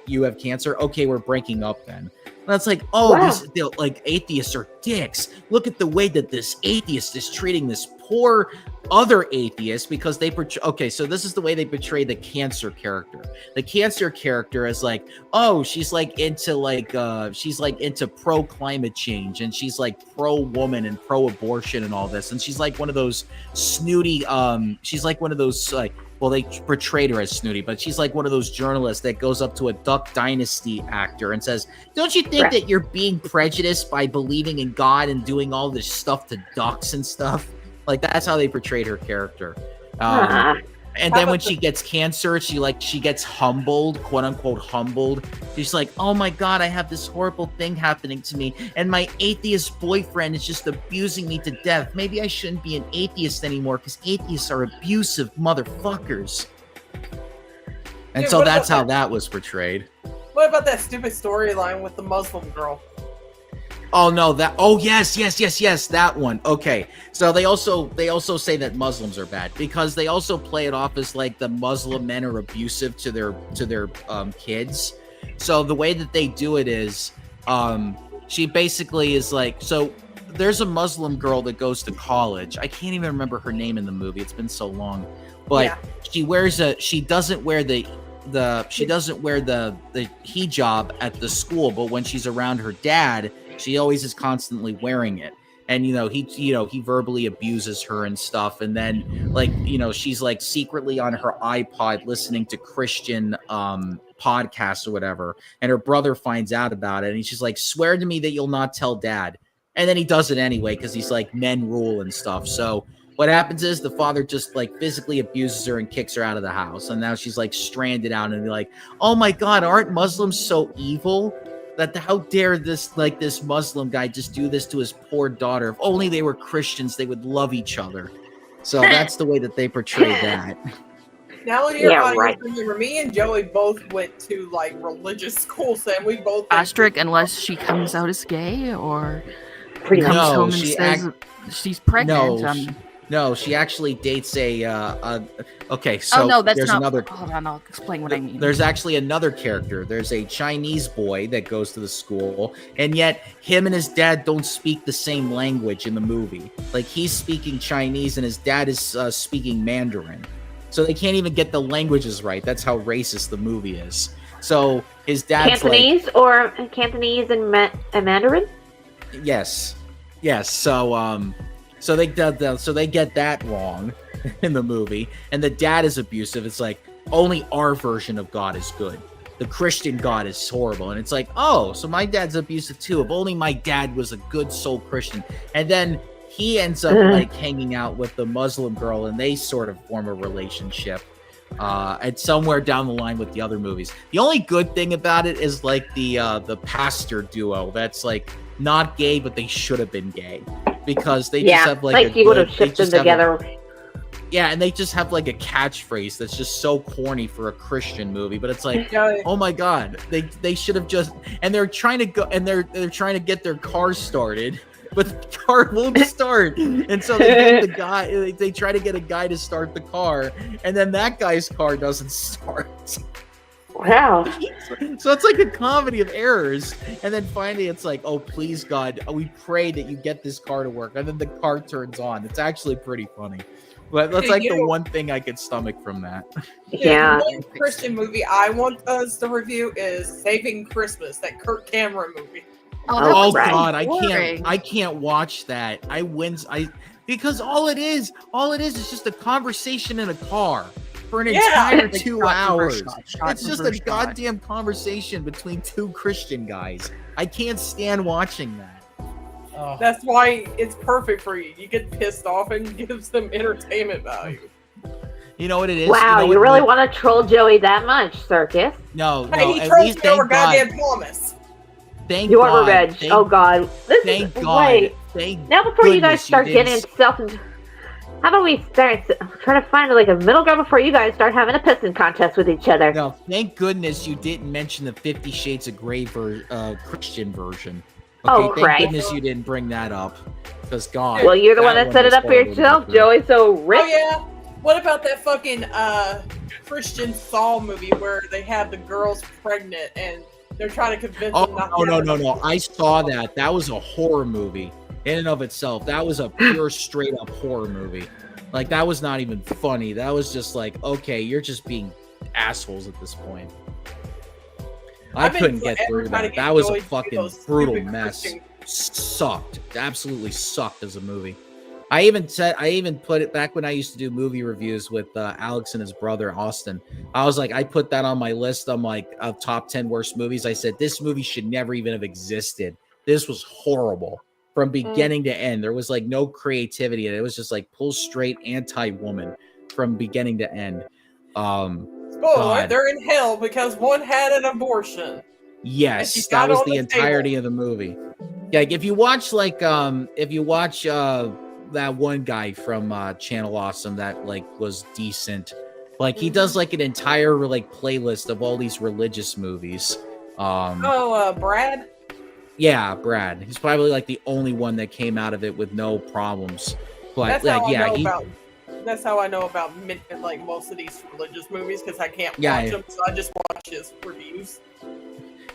you have cancer? Okay, we're breaking up then. And that's like, oh, Wow. these like atheists are dicks. Look at the way that this atheist is treating this poor other atheists because they portray. Okay, so this is the way they portray the cancer character. The cancer character is like, oh, she's like into pro climate change, and she's like pro woman and pro abortion and all this, and she's like one of those snooty. She's like one of those well, they portrayed her as snooty, but she's like one of those journalists that goes up to a Duck Dynasty actor and says, don't you think Right. that you're being prejudiced by believing in God and doing all this stuff to ducks and stuff? Like, that's how they portrayed her character. Ah. And How then when about she gets cancer, she gets humbled, quote unquote humbled. She's like, oh my God, I have this horrible thing happening to me, and my atheist boyfriend is just abusing me to death. Maybe I shouldn't be an atheist anymore because atheists are abusive motherfuckers. And Dude, so what that's about how that was portrayed. What about that stupid storyline with the Muslim girl? Oh no, yes, that one. Okay. So they also say that Muslims are bad because they also play it off as like the Muslim men are abusive to their kids. So the way that they do it is she basically is like, so there's a Muslim girl that goes to college. I can't even remember her name in the movie. It's been so long. But Yeah. she doesn't wear the hijab at the school, but when she's around her dad, she always is constantly wearing it. And he verbally abuses her and stuff, and then she's like secretly on her iPod listening to Christian podcasts or whatever, and her brother finds out about it, and he's just like, swear to me that you'll not tell dad. And then he does it anyway because he's like, men rule and stuff. So what happens is the father just like physically abuses her and kicks her out of the house, and now she's like stranded out, and be like, oh my God, aren't Muslims so evil? that how dare this Muslim guy just do this to his poor daughter? If only they were Christians, they would love each other. So that's the way that they portrayed that. Now here, remember, me and Joey both went to like religious schools, and we both asterisk unless she comes out as gay or Pretty comes No, home and she says she's pregnant. No, she actually dates okay, so oh no, that's there's not. another. Hold on, I'll explain what I mean. There's actually another character. There's a Chinese boy that goes to the school, and yet him and his dad don't speak the same language in the movie. Like, he's speaking Chinese and his dad is speaking Mandarin. So they can't even get the languages right. That's how racist the movie is. So his dad's Cantonese or Cantonese and Mandarin? Yes. So they get that wrong in the movie, and the dad is abusive. It's like, only our version of God is good. The Christian God is horrible. And it's like, oh, so my dad's abusive too. If only my dad was a good soul Christian. And then he ends up like hanging out with the Muslim girl, and they sort of form a relationship. And somewhere down the line with the other movies. The only good thing about it is like the pastor duo that's like not gay, but they should have been gay, because they just have like you would have shipped them together. And they just have like a catchphrase that's just so corny for a Christian movie, but it's like, oh my god, they should have just, and they're trying to go, and they're trying to get their car started, but the car won't start, and so they get the guy, they try to get a guy to start the car, and then that guy's car doesn't start. Wow. So it's like a comedy of errors, and then finally it's like, oh please God, we pray that you get this car to work, and then the car turns on. It's actually pretty funny, but that's like the one thing I could stomach from that. Yeah. One Christian movie I want us to review is Saving Christmas, that Kirk Cameron movie. Oh God, I can't watch that. Because all it is just a conversation in a car for an entire 2 hours. It's just a goddamn conversation between two Christian guys. I can't stand watching that. Oh. That's why it's perfect for you. You get pissed off and gives them entertainment value. You know what it is? Wow, you really want to troll Joey that much, Circus? No, he trolls me over goddamn Thomas. Thank you God. want revenge? Oh God! Thank God. Now before you guys start getting stuff, how about we start trying to find like a middle ground before you guys start having a pissing contest with each other? No, thank goodness you didn't mention the 50 Shades of Grey Christian version. Okay, thank goodness you didn't bring that up. Because God. Well, you're the one that set it up for yourself, Joey. So Rick. Oh yeah. What about that fucking Christian Saul movie where they have the girls pregnant and they're trying to convince them not to? No. I saw that. That was a horror movie in and of itself. That was a pure straight up horror movie. Like, that was not even funny. That was just like, okay, you're just being assholes at this point. I couldn't get through that. That was a fucking brutal mess. Sucked. It absolutely sucked as a movie. I even put it back when I used to do movie reviews with Alex and his brother Austin. I was like, I put that on my list. I'm like, of top 10 worst movies. I said, this movie should never even have existed. This was horrible from beginning to end. There was like no creativity, and it was just like pull straight anti-woman from beginning to end. Spoiler, they're in hell because one had an abortion. Yes, that was the entirety of the movie. Yeah, if you watch that one guy from Channel Awesome that like was decent, like he does like an entire like playlist of all these religious movies. Brad? Yeah, Brad. He's probably like the only one that came out of it with no problems. But that's how I know about like most of these religious movies, because I can't watch them, so I just watch his reviews.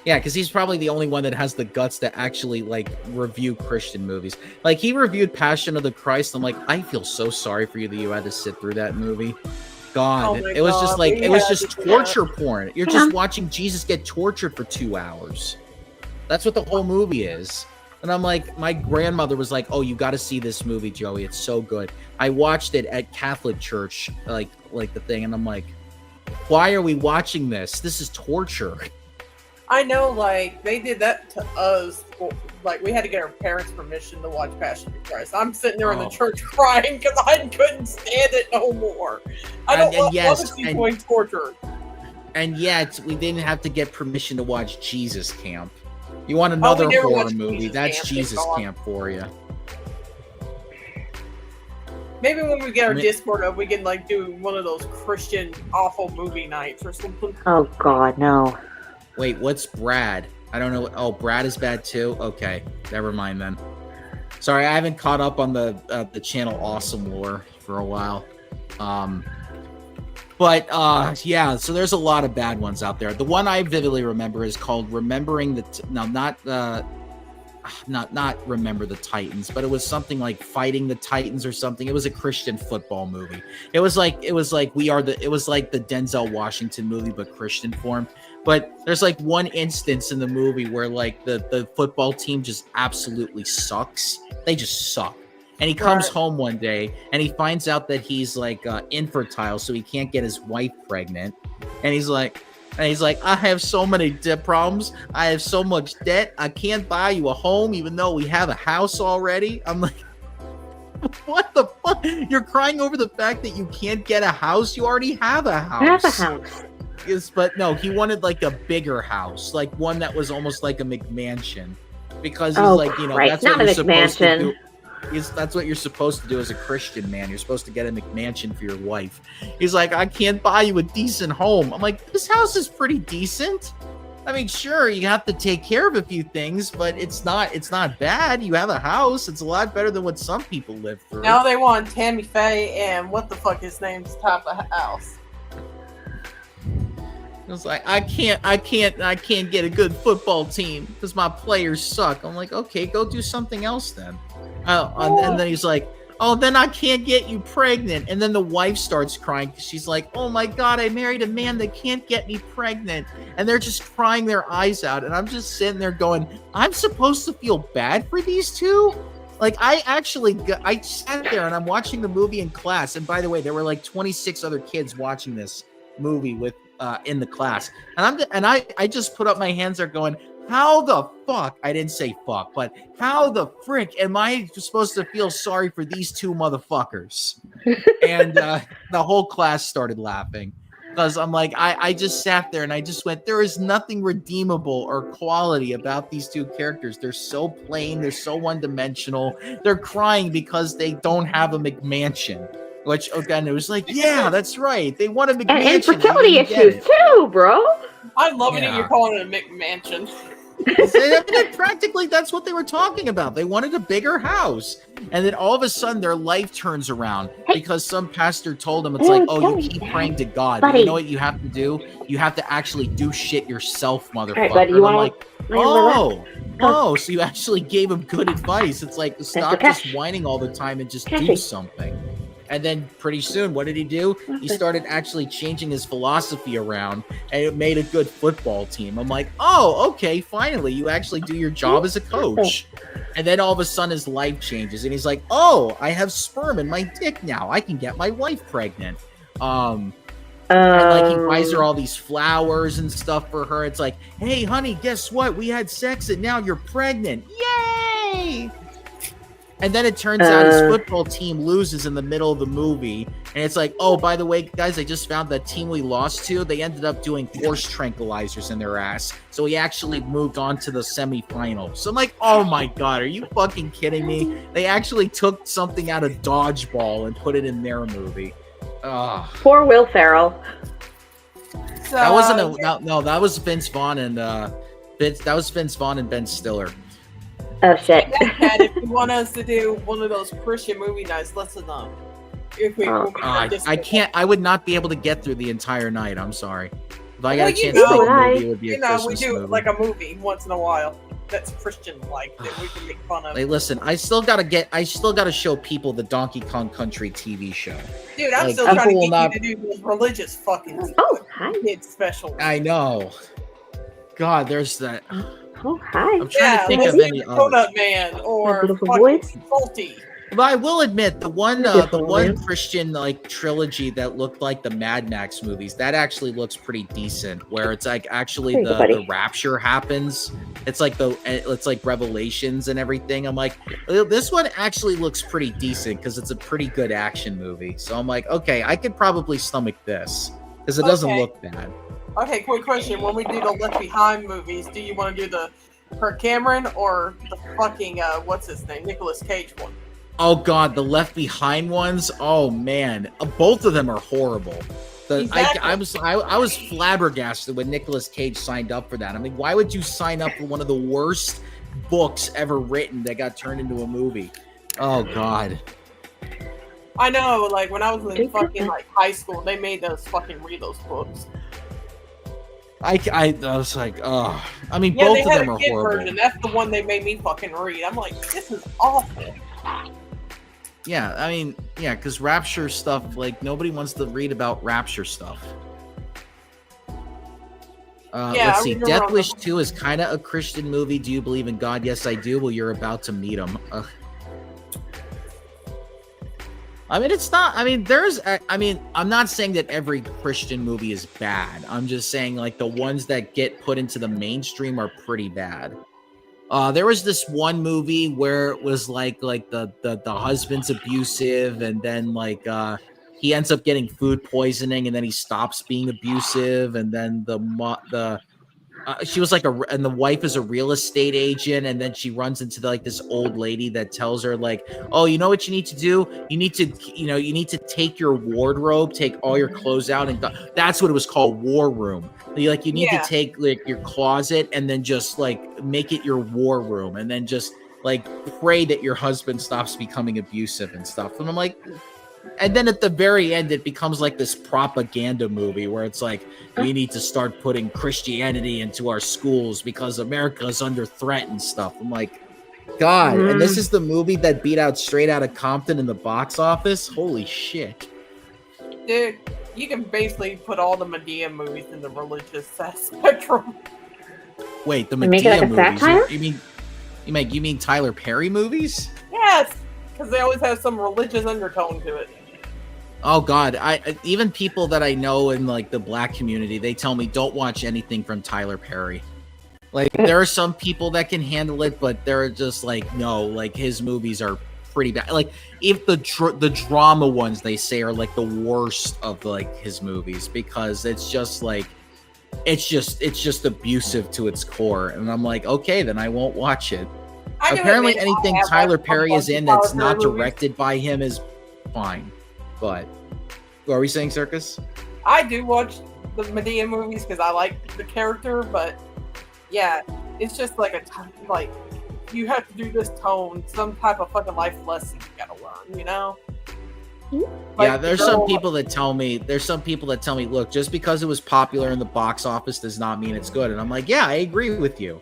Yeah, because he's probably the only one that has the guts to actually like review Christian movies. Like, he reviewed Passion of the Christ. I'm like, I feel so sorry for you that you had to sit through that movie. God, it was just like, it was just torture porn. You're just watching Jesus get tortured for 2 hours. That's what the whole movie is. And I'm like, my grandmother was like, oh, you got to see this movie, Joey. It's so good. I watched it at Catholic church, like the thing. And I'm like, why are we watching this? This is torture. I know, like, they did that to us. Like, we had to get our parents' permission to watch Passion of the Christ. I'm sitting there in the church crying because I couldn't stand it no more. I don't want to see going tortured. And yet, we didn't have to get permission to watch Jesus Camp. You want another never horror watched movie? Jesus That's Camp, Jesus thank God. Camp for you. Maybe when we get our Discord up, we can like do one of those Christian awful movie nights or something. Oh God, no. Wait, what's Brad? I don't know. Oh, Brad is bad too. Okay, never mind then. Sorry, I haven't caught up on the channel Awesome Lore for a while. But yeah, so there's a lot of bad ones out there. The one I vividly remember is called Remembering the not Remember the Titans, but it was something like Fighting the Titans or something. It was a Christian football movie. It was like the Denzel Washington movie, but Christian form. But there's like one instance in the movie where like the football team just absolutely sucks. They just suck. And he comes home one day and he finds out that he's like infertile, so he can't get his wife pregnant. And he's like, I have so many debt problems. I have so much debt. I can't buy you a home, even though we have a house already. I'm like, what the fuck? You're crying over the fact that you can't get a house? You already have a house. I have a house. But no, he wanted like a bigger house, like one that was almost like a McMansion, because he's like, you know, that's what you're supposed to do. That's what you're supposed to do as a Christian man. You're supposed to get a McMansion for your wife. He's like, I can't buy you a decent home. I'm like, this house is pretty decent. I mean, sure, you have to take care of a few things, but it's not bad. You have a house. It's a lot better than what some people live through. Now they want Tammy Faye and what the fuck his name's type of house. It's like, I can't get a good football team because my players suck. I'm like, okay, go do something else then. And then he's like, oh, then I can't get you pregnant. And then the wife starts crying because she's like, oh my God, I married a man that can't get me pregnant. And they're just crying their eyes out. And I'm just sitting there going, I'm supposed to feel bad for these two? Like, I sat there and I'm watching the movie in class. And by the way, there were like 26 other kids watching this movie with in the class. And I just put up my hands there going, how the fuck, I didn't say fuck, but how the frick am I supposed to feel sorry for these two motherfuckers? And the whole class started laughing because I'm like, I just sat there and I just went, there is nothing redeemable or quality about these two characters. They're so plain. They're so one-dimensional. They're crying because they don't have a McMansion. Which, again, it was like, yeah, that's right. They want a McMansion. And fertility issues too, bro. I'm loving it. You're calling it a McMansion. I mean, practically, that's what they were talking about. They wanted a bigger house. And then all of a sudden, their life turns around because some pastor told them, it's like, oh, you keep praying to God. But you know what you have to do? You have to actually do shit yourself, motherfucker. Right, buddy, and I'm like, oh, so you actually gave him good advice. It's like, stop just whining all the time and just do something. And then pretty soon, what did he do? He started actually changing his philosophy around, and it made a good football team. I'm like, oh, okay, finally, you actually do your job as a coach. And then all of a sudden, his life changes, and he's like, oh, I have sperm in my dick now. I can get my wife pregnant. And like he buys her all these flowers and stuff for her. It's like, hey, honey, guess what? We had sex, and now you're pregnant. Yay! And then it turns out his football team loses in the middle of the movie. And it's like, oh, by the way, guys, I just found that team we lost to, they ended up doing horse tranquilizers in their ass. So he actually moved on to the semifinals. So I'm like, oh my God, are you fucking kidding me? They actually took something out of Dodgeball and put it in their movie. Poor Will Ferrell. So, that wasn't no, that was Vince Vaughn and Vince Vaughn and Ben Stiller. Oh shit! If you want us to do one of those Christian movie nights, let us know. If we, I can't. I would not be able to get through the entire night. I'm sorry. If I got a chance to make a movie, it would be a Christmas we do movie. like a movie once in a while that's Christian-like that we can make fun of. Hey, listen, I still gotta show people the Donkey Kong Country TV show. Dude, I'm still trying to get you to do those religious fucking kid specials. I know. God, there's that. Oh, hi. I'm trying to think of any Donut Man or Salty. But I will admit the one Christian like trilogy that looked like the Mad Max movies, that actually looks pretty decent. Where it's like actually the rapture happens. It's like Revelations and everything. I'm like, this one actually looks pretty decent because it's a pretty good action movie. So I'm like, okay, I could probably stomach this because it doesn't look bad. Okay, quick question. When we do the Left Behind movies, do you want to do the Kirk Cameron or the fucking what's his name, Nicolas Cage one. Oh God, the Left Behind ones. Oh man, both of them are horrible. Exactly. I was flabbergasted when Nicolas Cage signed up for that. I mean, why would you sign up for one of the worst books ever written that got turned into a movie? Oh God. I know, like when I was in fucking like high school, they made us fucking read those books. I was like, oh. I mean, Yeah, both they of had them a are kid horrible. version. That's the one they made me fucking read. I'm like, this is awful. Yeah, I mean, yeah, because Rapture stuff, like, nobody wants to read about Rapture stuff. Let's see. Death Wish 2 is kind of a Christian movie. Do you believe in God? Yes, I do. Well, you're about to meet him. I mean, it's not. I mean, I'm not saying that every Christian movie is bad. I'm just saying, like, the ones that get put into the mainstream are pretty bad. There was this one movie where it was like the husband's abusive, and then like he ends up getting food poisoning, and then he stops being abusive, and then she was like and the wife is a real estate agent, and then she runs into like this old lady that tells her like, oh, you know what you need to do? You need to take your wardrobe, take all your clothes out, and that's what it was called, War Room. You need to take like your closet and then just like make it your war room, and then just like pray that your husband stops becoming abusive and stuff. And I'm like, and then at the very end, it becomes like this propaganda movie where it's like, we need to start putting Christianity into our schools because America is under threat and stuff. I'm like, God. And this is the movie that beat out Straight Outta Compton in the box office. Holy shit. Dude, you can basically put all the Medea movies in the religious spectrum. Wait, the Medea movies? You mean Tyler Perry movies? Yes, because they always have some religious undertone to it. Oh God, even people that I know in like the black community, they tell me don't watch anything from Tyler Perry. Like there are some people that can handle it, but they're just like, no, like his movies are pretty bad. Like if the drama ones they say are like the worst of like his movies, because it's just like it's just abusive to its core. And I'm like, okay, then I won't watch it. Apparently anything Tyler Perry is in that's not directed by him is fine. But what are we saying, Circus? I do watch the Medea movies because I like the character, but yeah, it's just like like you have to do this tone, some type of fucking life lesson you gotta learn, you know? Like, yeah, there's some people that tell me, look, just because it was popular in the box office does not mean it's good. And I'm like, yeah, I agree with you.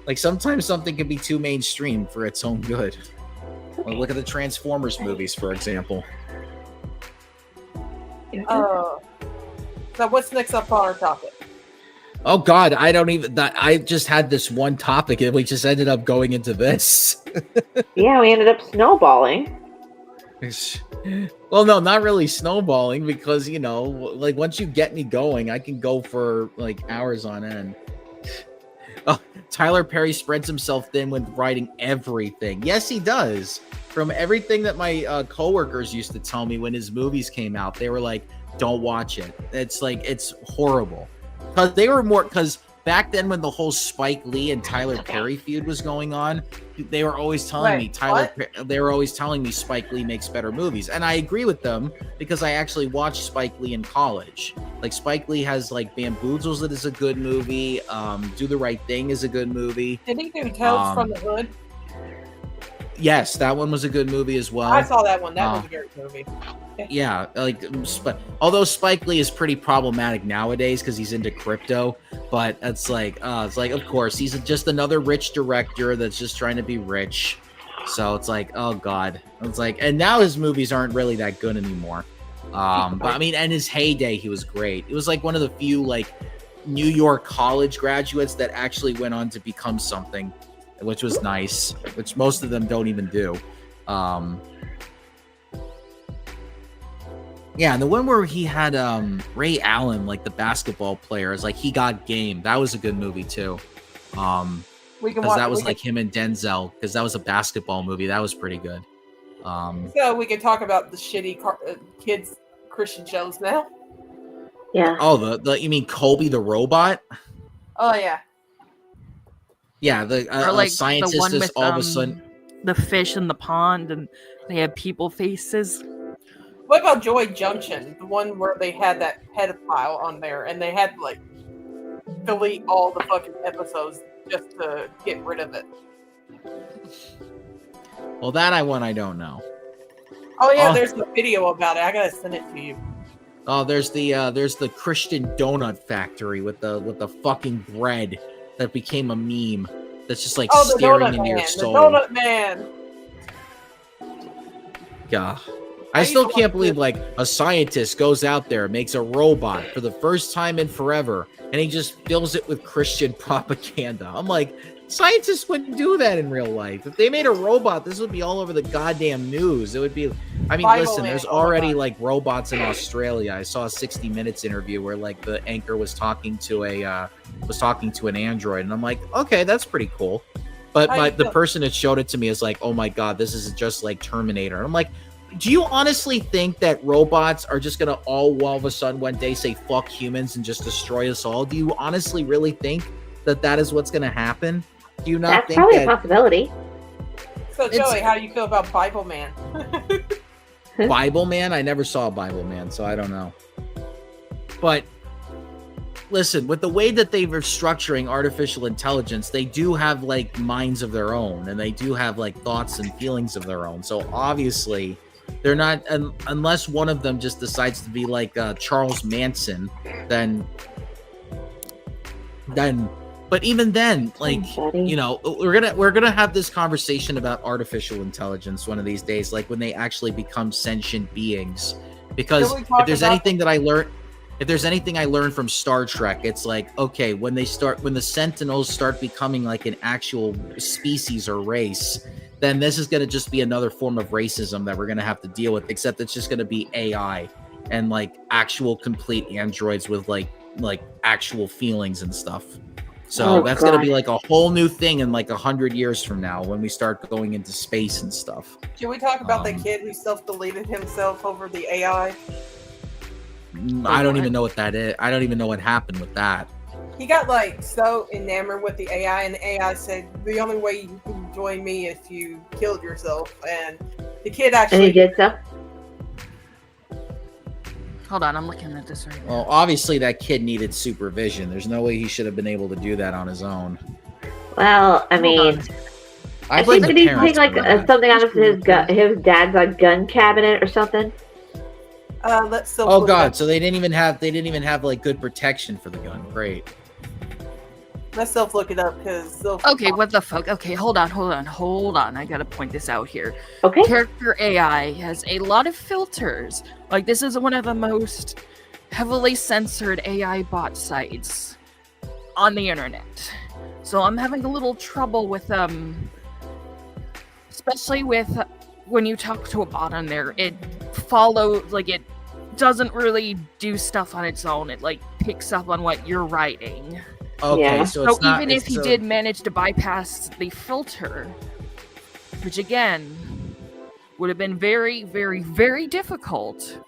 Like sometimes something can be too mainstream for its own good. Like, look at the Transformers movies, for example. So what's next up on our topic? Oh God, I just had this one topic and we just ended up going into this. Yeah, we ended up snowballing. Well, no, not really snowballing, because like once you get me going, I can go for like hours on end. Oh, Tyler Perry spreads himself thin when writing everything. Yes, he does. From everything that my coworkers used to tell me when his movies came out, they were like, don't watch it. It's like, it's horrible. Because back then when the whole Spike Lee and Tyler Perry feud was going on, they were always telling me Spike Lee makes better movies. And I agree with them because I actually watched Spike Lee in college. Like Spike Lee has like Bamboozles that is a good movie. Do the Right Thing is a good movie. Did he do Tales from the Hood? Yes, that one was a good movie as well. I saw that one. That was a great movie. Yeah, like, although Spike Lee is pretty problematic nowadays because he's into crypto, but it's like, of course, he's just another rich director that's just trying to be rich. So it's like, oh God, it's like, and now his movies aren't really that good anymore. But I mean, in his heyday, he was great. It was like one of the few like New York college graduates that actually went on to become something, which was nice, which most of them don't even do. Yeah, and the one where he had Ray Allen, like the basketball player, is like He Got Game. That was a good movie too. Because that was like him and Denzel, because that was a basketball movie. That was pretty good. So we can talk about the shitty kids Christian shows now. Yeah. Oh, you mean Colby the Robot? Oh yeah. Yeah, the Or like the scientist one is with all of a sudden. the fish in the pond, and they have people faces. What about Joy Junction, the one where they had that pedophile on there, and they had to like delete all the fucking episodes just to get rid of it? Well, that I don't know. Oh yeah, Oh. there's a video about it. I gotta send it to you. Oh, there's the Christian donut factory with the fucking bread that became a meme. That's just like Oh, the staring Donut into your Man, soul. the Donut Man. Yeah. I I used still to can't watch believe this. like a scientist goes out there, makes a robot for the first time in forever, and he just fills it with Christian propaganda. I'm like, scientists wouldn't do that in real life. If they made a robot, this would be all over the goddamn news. It would be, I mean, Bible listen, Man, there's oh my already God. like robots in Australia. I saw a 60 Minutes interview where like the anchor was talking to an android, and I'm like, okay, that's pretty cool. But the person that showed it to me is like, oh my God, this is just like Terminator. And I'm like, do you honestly think that robots are just going to all of a sudden one day say fuck humans and just destroy us all? Do you honestly really think that is what's going to happen? Do you not That's think probably that a possibility. So It's- Joey, how do you feel about Bible Man? Bible Man? I never saw Bible Man, so I don't know. But listen, with the way that they were structuring artificial intelligence, they do have like minds of their own, and they do have like thoughts and feelings of their own. So obviously, they're not unless one of them just decides to be like Charles Manson, then. But even then, like, you know, we're gonna have this conversation about artificial intelligence one of these days, like when they actually become sentient beings. Because Can we talk if there's about anything that I learned. If there's anything I learned from Star Trek, it's like, okay, when the Sentinels start becoming like an actual species or race, then this is going to just be another form of racism that we're going to have to deal with, except it's just going to be AI and like actual complete androids with like actual feelings and stuff. So that's going to be like a whole new thing in like 100 years from now when we start going into space and stuff. Can we talk about that kid who self-deleted himself over the AI? I don't even know what that is. I don't even know what happened with that. He got like so enamored with the AI, and the AI said, "The only way you can join me is if you killed yourself." And the kid actually. And he did so. Hold on, I'm looking at this right now. Well, obviously that kid needed supervision. There's no way he should have been able to do that on his own. Well, I mean, I I blame think the did he take parents like for that. something out of his dad's like gun cabinet or something? Let's still. Oh God! So they didn't even have like good protection for the gun. Great. Let's self look it up because. Okay, what the fuck? Okay, hold on. I gotta point this out here. Okay. Character AI has a lot of filters. Like, this is one of the most heavily censored AI bot sites on the internet. So I'm having a little trouble with especially with when you talk to a bot on there. It follows, like, it doesn't really do stuff on its own. It like picks up on what you're writing. Okay, Yeah. so it's not, even if he did manage to bypass the filter, which again would have been very, very, very difficult,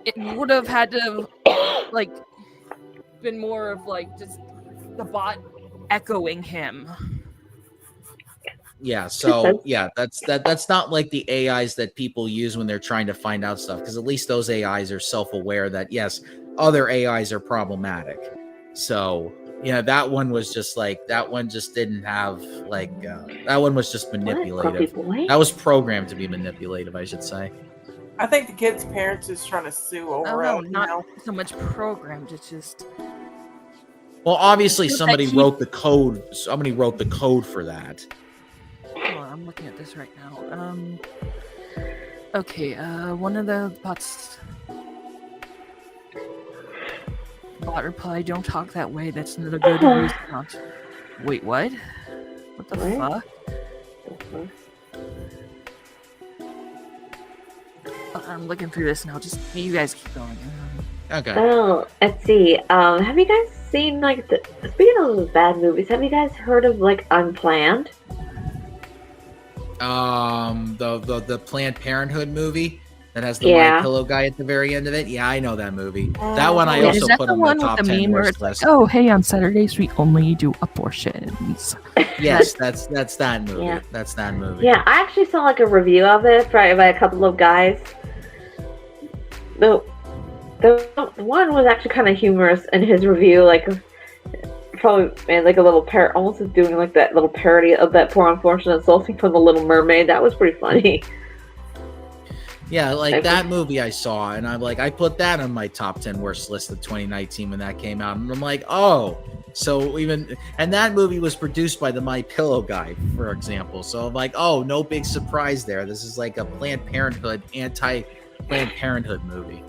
it would have had to like been more of like just the bot echoing him. Yeah, so yeah, that's not like the AIs that people use when they're trying to find out stuff, because at least those AIs are self-aware that yes, other AIs are problematic. So yeah, that one was just like that one just didn't have like that one was just manipulative. That was programmed to be manipulative, I should say. I think the kid's parents is trying to sue over Oh no, it. not so much programmed. It's just Well, obviously It's somebody that he- wrote the code. Somebody wrote the code for that. hold on, I'm looking at this right now. Okay, one of the bots. Bot reply, don't talk that way, that's not a good response. Wait, what? What the What? fuck? I'm looking through this now, just you guys keep going. Okay. Oh, let's see. Have you guys seen like speaking of those bad movies? Have you guys heard of like Unplanned? The Planned Parenthood movie. that has the My Pillow guy at the very end of it. Yeah, I know that movie. That one I also put on my top 10 worst list. Oh, hey, on Saturdays we only do abortions. Yes, that's that movie. Yeah. That's that movie. Yeah, I actually saw like a review of it by a couple of guys. The one was actually kind of humorous in his review, like probably made like a little almost doing like that little parody of that Poor Unfortunate Soul scene from The Little Mermaid. That was pretty funny. Yeah, like that movie I saw, and I'm like, I put that on my top 10 worst list of 2019 when that came out, and I'm like, oh, so and that movie was produced by the My Pillow guy, for example. So I'm like, oh, no big surprise there. This is like a Planned Parenthood, anti-Planned Parenthood movie.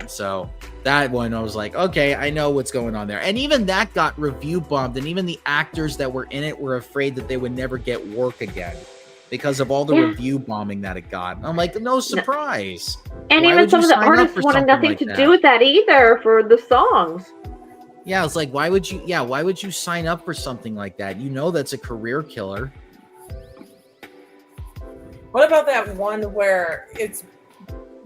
So that one, I was like, okay, I know what's going on there. And even that got review bombed, and even the actors that were in it were afraid that they would never get work again because of all the review bombing that it got. I'm like, no surprise. And why even some of the artists wanted nothing to do with that either for the songs. Yeah, it's like, why would you sign up for something like that? You know that's a career killer. What about that one where it's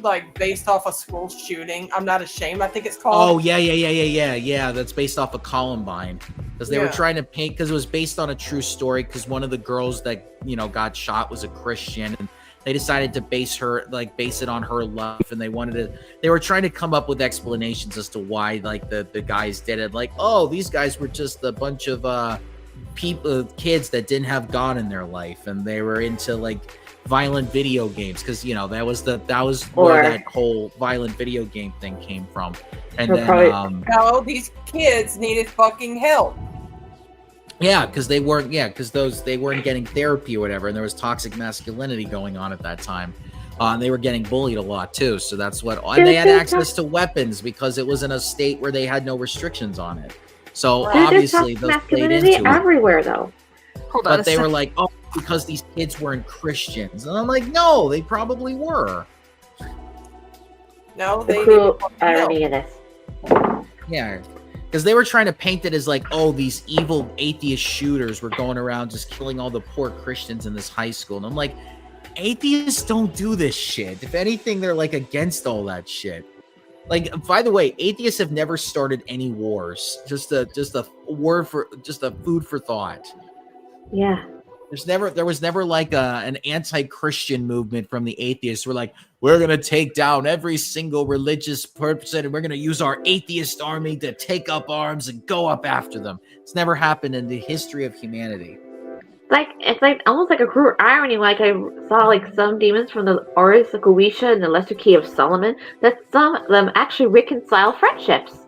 like based off a school shooting? I'm Not Ashamed, I think it's called. Oh yeah. That's based off of Columbine, because they were trying to paint, because it was based on a true story. Because one of the girls that got shot was a Christian, and they decided to base it on her life, and they were trying to come up with explanations as to why like the guys did it. Like, oh, these guys were just a bunch of kids that didn't have God in their life, and they were into like violent video games, because that was where that whole violent video game thing came from. And then no, these kids needed fucking help. Yeah, because they weren't getting therapy or whatever, and there was toxic masculinity going on at that time. And they were getting bullied a lot too, so that's what. And they had access to weapons because it was in a state where they had no restrictions on it. So obviously, those played into it. Everywhere though. But they were like, oh, because these kids weren't Christians, and I'm like, no, they probably were. No, they. The cruel irony of this. Yeah. Because they were trying to paint it as like, oh, these evil atheist shooters were going around just killing all the poor Christians in this high school. And I'm like, atheists don't do this shit. If anything, they're like against all that shit. Like, by the way, atheists have never started any wars. Just a food for thought. Yeah. There was never like an anti-Christian movement from the atheists. We're like, we're going to take down every single religious person, and we're going to use our atheist army to take up arms and go up after them. It's never happened in the history of humanity. It's like almost like a cruel irony. Like I saw like some demons from the Ars of Goetia and the Lesser Key of Solomon, that some of them actually reconcile friendships.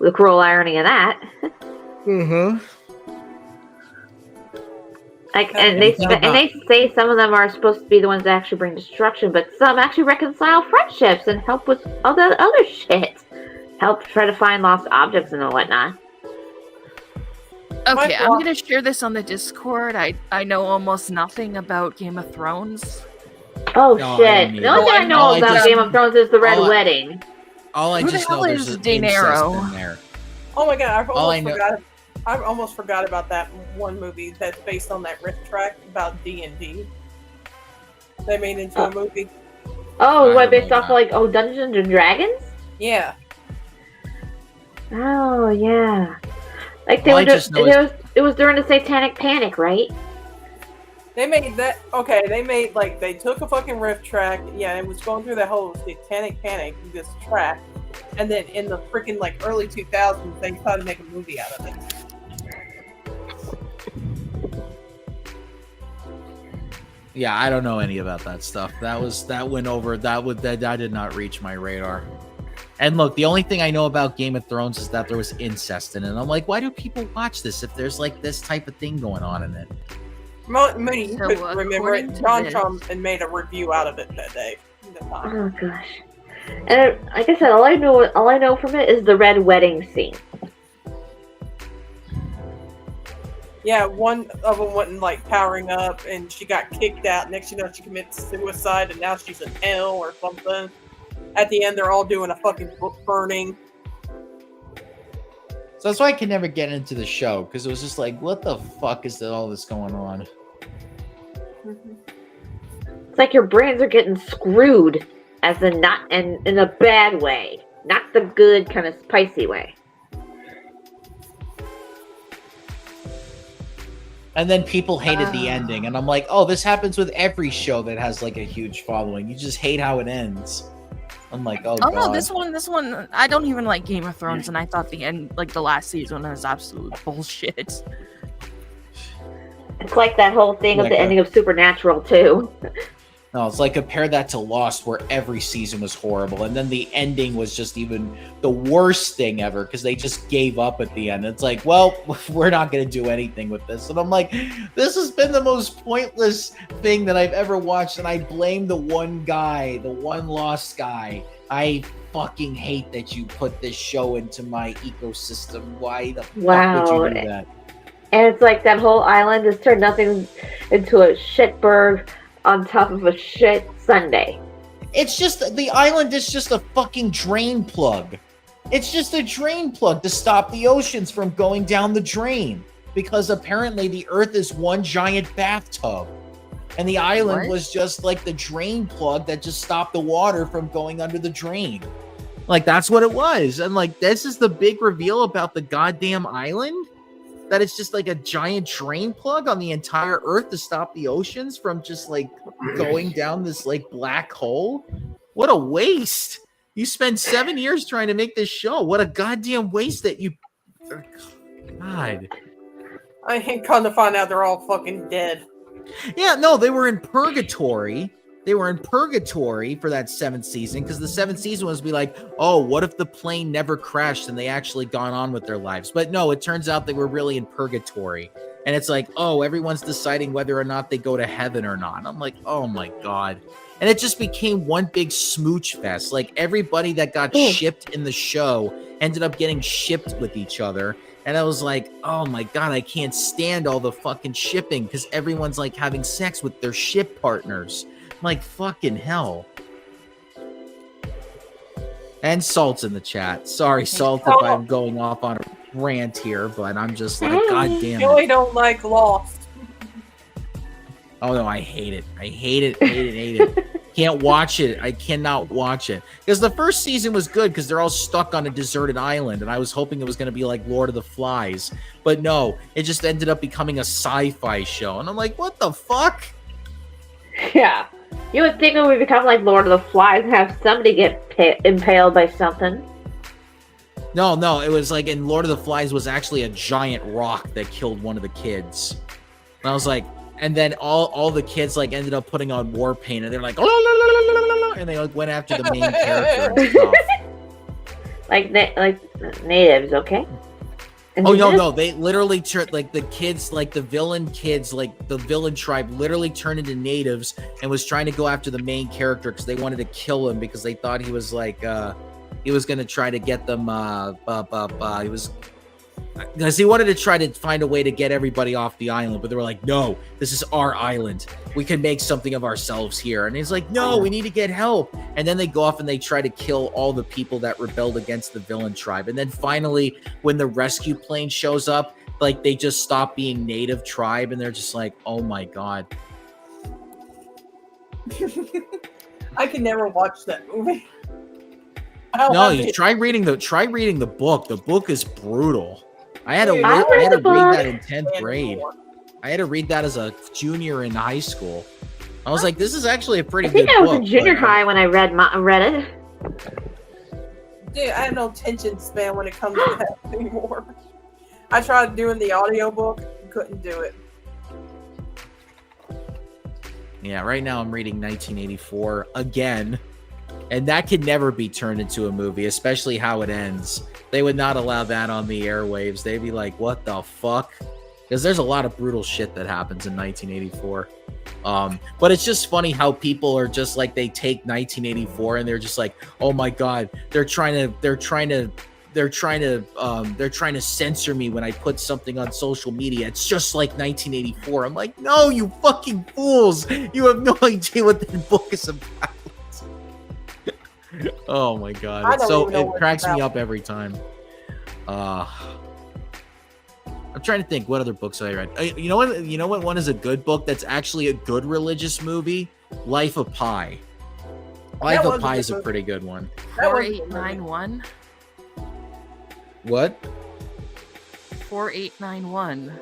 The cruel irony of that. Mm-hmm. And they say some of them are supposed to be the ones that actually bring destruction, but some actually reconcile friendships and help with all the other shit. Help try to find lost objects and whatnot. Okay, I'm going to share this on the Discord. I know almost nothing about Game of Thrones. Oh, shit. The only thing I know about Game of Thrones is the Red Wedding. All I just know is there's incest in there. Oh my god, I almost forgot about that one movie that's based on that riff track about D&D. They made into a movie. Oh, what, based off of Dungeons and Dragons? Yeah. Oh, yeah. Like it was during the Satanic Panic, right? They made that. Okay, they took a fucking riff track. Yeah, it was going through the whole Satanic Panic, this track, and then in the freaking early 2000s, they tried to make a movie out of it. Yeah, I don't know any about that stuff. That went over. That did not reach my radar. And look, the only thing I know about Game of Thrones is that there was incest in it. And I'm like, why do people watch this if there's this type of thing going on in it? You could remember it. John Trump made a review out of it that day. Oh gosh! And like I said, all I know from it is the Red Wedding scene. Yeah, one of them wasn't powering up, and she got kicked out. Next, she committed suicide, and now she's in hell or something. At the end, they're all doing a fucking book burning. So that's why I could never get into the show, because it was just like, what the fuck is all this going on? Mm-hmm. It's like your brains are getting screwed, as in not in a bad way, not the good kind of spicy way. And then people hated the ending, and I'm like, oh, this happens with every show that has like a huge following. You just hate how it ends. I'm like, oh God. No, this one, I don't even like Game of Thrones, and I thought the end, like the last season, was absolute bullshit. It's like that whole thing of the ending of Supernatural too. No, it's like compare that to Lost, where every season was horrible, and then the ending was just even the worst thing ever because they just gave up at the end. It's like, well, we're not going to do anything with this, and I'm like, this has been the most pointless thing that I've ever watched, and I blame the one guy, the one Lost guy. I fucking hate that you put this show into my ecosystem. Why the fuck would you do that? And it's like that whole island has turned nothing into a shitberg on top of a shit Sunday. It's just, the island is just a fucking drain plug. It's just a drain plug to stop the oceans from going down the drain. Because apparently the earth is one giant bathtub. And the island was just like the drain plug that just stopped the water from going under the drain. Like, that's what it was. And like, this is the big reveal about the goddamn island? That it's just like a giant drain plug on the entire earth to stop the oceans from just like going down this like black hole? What a waste. You spent 7 years trying to make this show. What a goddamn waste that you... God. I ain't come to find out they're all fucking dead. Yeah, no, they were in purgatory. They were in purgatory for that 7th season, because the 7th season was be like, oh, what if the plane never crashed and they actually gone on with their lives? But no, it turns out they were really in purgatory. And it's like, oh, everyone's deciding whether or not they go to heaven or not. I'm like, oh my God. And it just became one big smooch fest. Like, everybody that got shipped in the show ended up getting shipped with each other. And I was like, oh my God, I can't stand all the fucking shipping because everyone's like having sex with their ship partners. Like, fucking hell. And Salt's in the chat. Sorry, Salt, if I'm going off on a rant here, but I'm just like, God damn it. Really don't like Lost. Oh no, I hate it. I hate it, hate it. Can't watch it. I cannot watch it. Because the first season was good because they're all stuck on a deserted island, and I was hoping it was going to be like Lord of the Flies. But no, it just ended up becoming a sci-fi show. And I'm like, what the fuck? Yeah. You would think it would become like Lord of the Flies and have somebody get impaled by something. No, it was like in Lord of the Flies was actually a giant rock that killed one of the kids. And I was like, and then all the kids like ended up putting on war paint, and they're like, and they like went after the main character and stuff. like natives, okay? Oh no! They literally turned like the kids, like the villain kids, like the villain tribe, literally turned into natives and was trying to go after the main character because they wanted to kill him because they thought he was like he was gonna try to get them. He was because he wanted to try to find a way to get everybody off the island, but they were like, "No, this is our island. We can make something of ourselves here." And he's like, "No, we need to get help." And then they go off and they try to kill all the people that rebelled against the villain tribe. And then finally, when the rescue plane shows up, like they just stop being native tribe, and they're just like, "Oh my God." I can never watch that movie. No, you try reading the book. The book is brutal. I had to read that in 10th grade. I had to read that as a junior in high school. I was like, this is actually a pretty good book. I think I was in junior high when I read it. Dude, I have no attention span when it comes to that anymore. I tried doing the audiobook and couldn't do it. Yeah, right now I'm reading 1984 again. And that could never be turned into a movie, especially how it ends. They would not allow that on the airwaves. They'd be like, what the fuck? Because there's a lot of brutal shit that happens in 1984. But it's just funny how people are just like, they take 1984 and they're just like, oh my God, they're trying to censor me when I put something on social media. It's just like 1984. I'm like, no, you fucking fools. You have no idea what that book is about. Oh my God. It cracks me up every time. I'm trying to think what other books I read. You know what one is a good book that's actually a good religious movie? Life of Pi. Life of Pi is a pretty good one. 4891. What? 4891.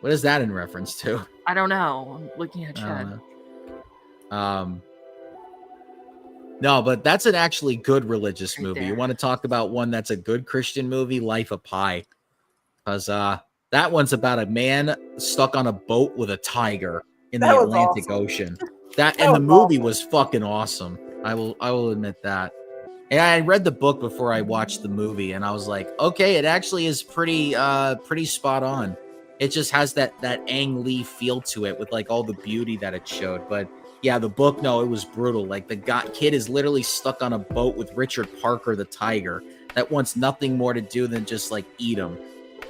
What is that in reference to? I don't know. I'm looking at chat. No, but that's an actually good religious Right movie. there. You want to talk about one that's a good Christian movie? Life of Pi. Because that one's about a man stuck on a boat with a tiger in the Atlantic Ocean. And the movie was fucking awesome. I will admit that. And I read the book before I watched the movie, and I was like, okay, it actually is pretty spot on. It just has that Ang Lee feel to it with like all the beauty that it showed. But yeah, the book, no, it was brutal. Like the kid is literally stuck on a boat with Richard Parker, the tiger, that wants nothing more to do than just like eat him.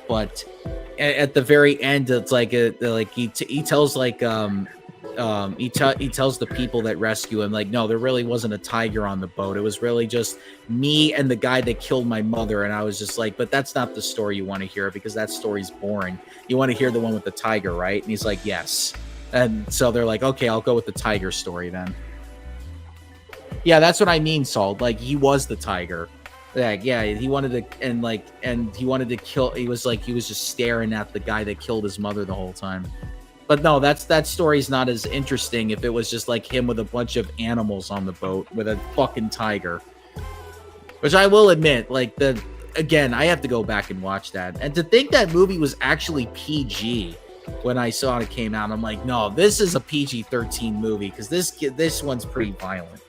But at the very end, it's like he tells like he tells the people that rescue him, like, no, there really wasn't a tiger on the boat. It was really just me and the guy that killed my mother. And I was just like, but that's not the story you want to hear, because that story's boring. You want to hear the one with the tiger, right? And he's like, yes. And so they're like, okay, I'll go with the tiger story then. Yeah, that's what I mean, Salt. Like, he was the tiger. Like, yeah, he wanted to, and he wanted to kill. He was just staring at the guy that killed his mother the whole time. But no, that story's not as interesting if it was just like him with a bunch of animals on the boat with a fucking tiger. Which I will admit, like, again, I have to go back and watch that. And to think that movie was actually PG when I saw it came out, I'm like, no, this is a PG-13 movie, because this one's pretty violent.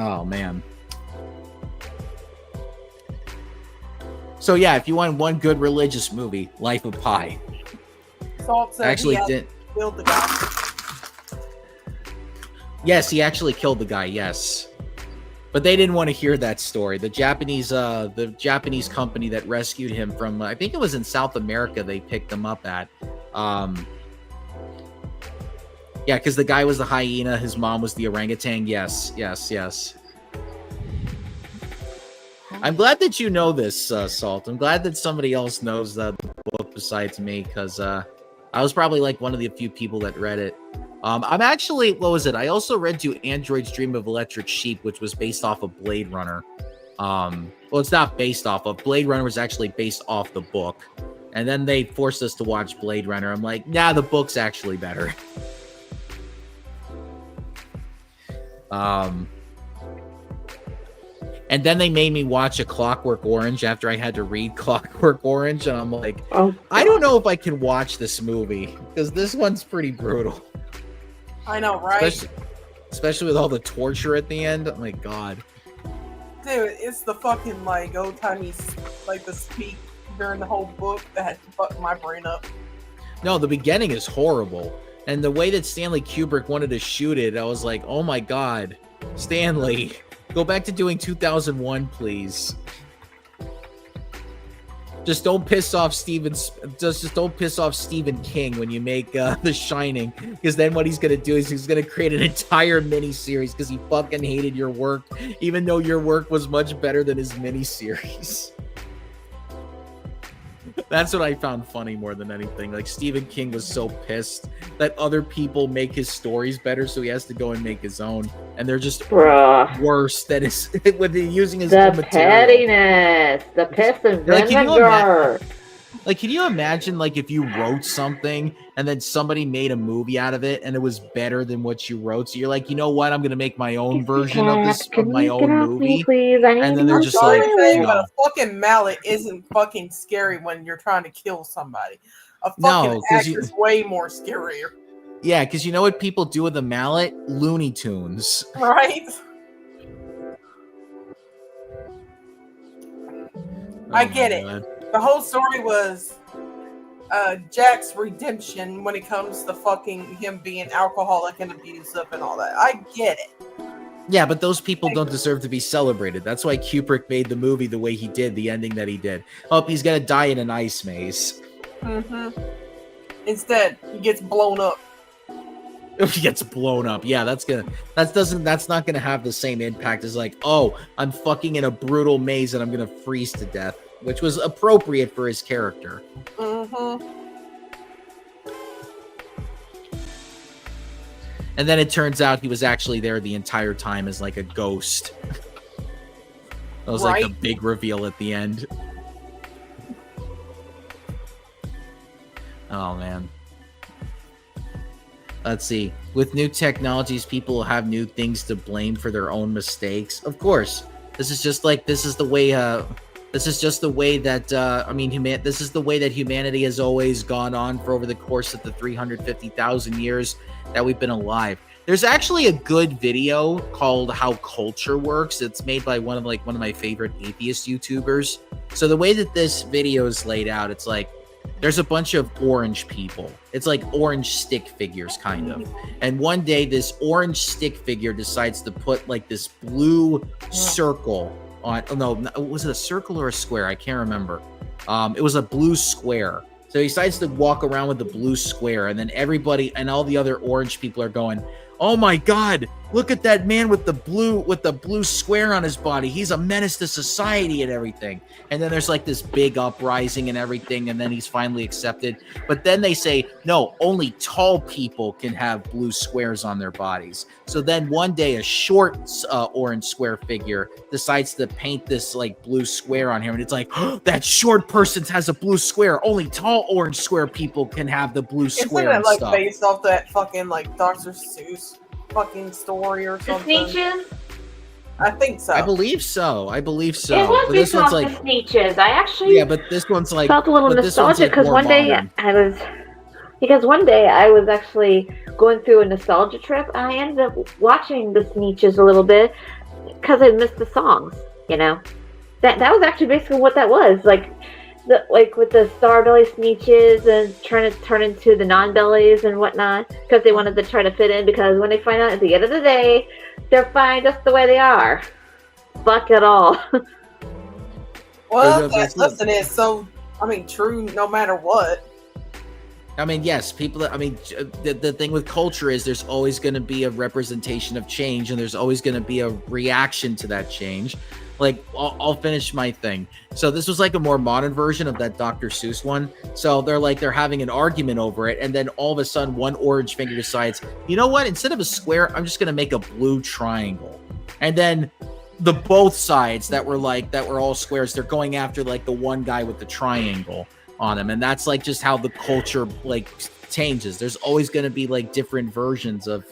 Oh man. So yeah, if you want one good religious movie, Life of Pi. Salt said actually he did killed the guy. Yes, he actually killed the guy. Yes, but they didn't want to hear that story. The Japanese company that rescued him from, I think it was in South America, they picked him up at. Yeah, because the guy was the hyena, his mom was the orangutan. Yes. I'm glad that you know this, Salt. I'm glad that somebody else knows the book besides me, because I was probably like one of the few people that read it. I'm actually, what was it? I also read Do Androids Dream of Electric Sheep, which was based off of Blade Runner. Well, it's not based off of. Blade Runner was actually based off the book. And then they forced us to watch Blade Runner. I'm like, nah, the book's actually better. And then they made me watch A Clockwork Orange after I had to read Clockwork Orange, and I'm like, I don't know if I can watch this movie, because this one's pretty brutal. I know, right? Especially with all the torture at the end. Oh my god. Dude, it's the fucking like old timey like the speak during the whole book that had to fuck my brain up. No, the beginning is horrible. And the way that Stanley Kubrick wanted to shoot it, I was like, oh my god, Stanley, go back to doing 2001, please. Just don't piss off just don't piss off Stephen King when you make The Shining, because then what he's gonna do is he's gonna create an entire miniseries because he fucking hated your work, even though your work was much better than his miniseries. That's what I found funny more than anything. Like, Stephen King was so pissed that other people make his stories better, so he has to go and make his own, and they're just worse than his with using his own material. Pettiness, the piss and vinegar. Can you imagine, like, if you wrote something and then somebody made a movie out of it and it was better than what you wrote? So you're like, you know what? I'm gonna make my own version of this, of my own movie. Please? And then they're just like, but a fucking mallet isn't fucking scary when you're trying to kill somebody. A fucking axe is way more scarier. Yeah, because you know what people do with a mallet? Looney Tunes. Right? I get it. God. The whole story was Jack's redemption when it comes to fucking him being alcoholic and abusive and all that. I get it. Yeah, but those people don't deserve to be celebrated. That's why Kubrick made the movie the way he did, the ending that he did. Oh, he's gonna die in an ice maze. Mm-hmm. Instead, he gets blown up. If he gets blown up, yeah, that's not gonna have the same impact as like, oh, I'm fucking in a brutal maze and I'm gonna freeze to death, which was appropriate for his character. Mm-hmm. And then it turns out he was actually there the entire time as like a ghost. That was like the big reveal at the end. Oh man. Let's see. With new technologies, people will have new things to blame for their own mistakes. Of course. This is just like this is the way that this is the way that humanity has always gone on for over the course of the 350,000 years that we've been alive. There's actually a good video called How Culture Works. It's made by one of my favorite atheist YouTubers. So the way that this video is laid out, it's like there's a bunch of orange people. It's like orange stick figures, kind of. And one day, this orange stick figure decides to put like this blue circle on. Oh no, was it a circle or a square? I can't remember. It was a blue square. So he decides to walk around with the blue square, and then everybody and all the other orange people are going, "Oh my God, look at that man with the blue square on his body. He's a menace to society and everything." And then there's like this big uprising and everything, and then he's finally accepted. But then they say, no, only tall people can have blue squares on their bodies. So then one day a short orange square figure decides to paint this like blue square on him, and it's like, oh, that short person has a blue square. Only tall orange square people can have the blue square. Isn't it like based off that fucking like Dr. Seuss fucking story or something? The Sneetches? I think so. I believe so. It was But this one's like the Sneetches. I actually but this one's like felt a little nostalgic because one day I was actually going through a nostalgia trip. I ended up watching the Sneetches a little bit because I missed the songs. You know, that was actually basically what that was like. With the Starbelly Sneetches and trying to turn into the non-bellies and whatnot because they wanted to try to fit in, because when they find out at the end of the day they're fine just the way they are. Fuck it all. Well, that lesson is so, true no matter what. Yes, the thing with culture is there's always going to be a representation of change, and there's always going to be a reaction to that change. Like, I'll finish my thing. So this was like a more modern version of that Dr. Seuss one. So they're having an argument over it, and then all of a sudden one orange finger decides, you know what? Instead of a square, I'm just going to make a blue triangle. And then the both sides that were all squares, they're going after like the one guy with the triangle on him. And that's like just how the culture like changes. There's always going to be like different versions of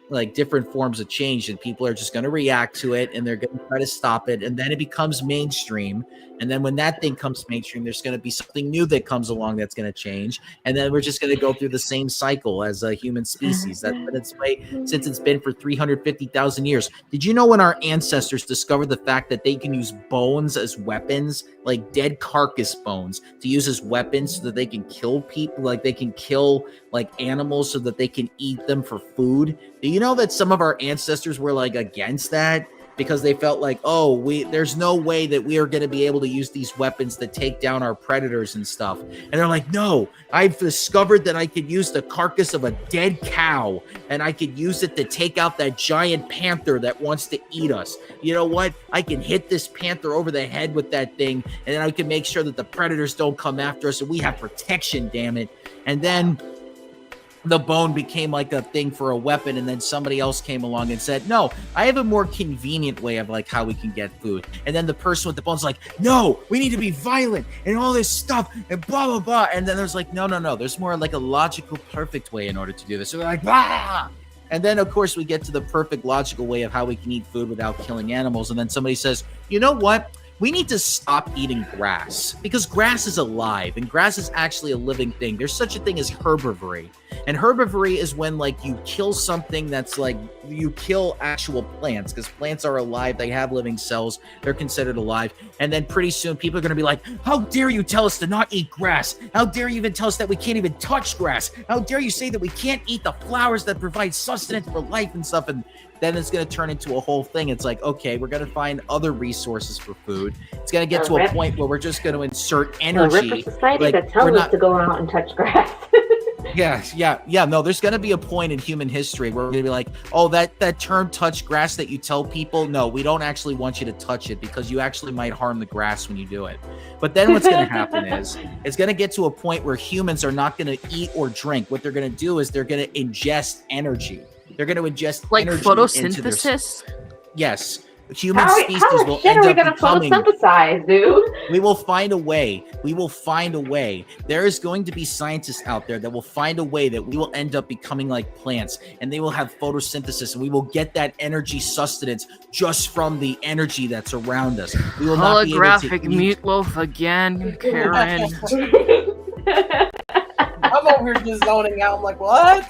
like different forms of change, and people are just going to react to it, and they're going to try to stop it, and then it becomes mainstream. And then when that thing comes mainstream, there's going to be something new that comes along that's going to change, and then we're just going to go through the same cycle as a human species. That's been its way since it's been for 350,000 years. Did you know when our ancestors discovered the fact that they can use bones as weapons, like dead carcass bones, to use as weapons so that they can kill people, like they can kill like animals so that they can eat them for food? Do you know that some of our ancestors were like against that because they felt like, there's no way that we are going to be able to use these weapons to take down our predators and stuff. And they're like, no, I've discovered that I could use the carcass of a dead cow, and I could use it to take out that giant panther that wants to eat us. You know what? I can hit this panther over the head with that thing, and then I can make sure that the predators don't come after us, and we have protection, damn it. And then the bone became like a thing for a weapon, and then somebody else came along and said, no, I have a more convenient way of like how we can get food. And then the person with the bone's like, no, we need to be violent and all this stuff and blah blah blah. And then there's like, no, there's more like a logical, perfect way in order to do this. So we're like, blah. And then of course we get to the perfect logical way of how we can eat food without killing animals. And then somebody says, you know what? We need to stop eating grass, because grass is alive, and grass is actually a living thing. There's such a thing as herbivory. And herbivory is when like you kill something that's like, you kill actual plants, because plants are alive. They have living cells. They're considered alive. And then pretty soon people are going to be like, how dare you tell us to not eat grass? How dare you even tell us that we can't even touch grass? How dare you say that we can't eat the flowers that provide sustenance for life and stuff? And then it's going to turn into a whole thing. It's like, okay, we're going to find other resources for food. It's going to get to a point where we're just going to insert energy. Ripper society like, that tells us to go out and touch grass. Yeah. No, there's going to be a point in human history where we're going to be like, oh, that term touch grass that you tell people, no, we don't actually want you to touch it because you actually might harm the grass when you do it. But then what's going to happen is it's going to get to a point where humans are not going to eat or drink. What they're going to do is they're going to ingest energy. They're going to ingest like energy photosynthesis. Yes. Human how species the will shit end are we up gonna becoming. photosynthesize, dude? We will find a way. We will find a way. There is going to be scientists out there that will find a way that we will end up becoming like plants, and they will have photosynthesis, and we will get that energy sustenance just from the energy that's around us. We will not be able Holographic to meatloaf again, Karen. I'm over here just zoning out. I'm like, what?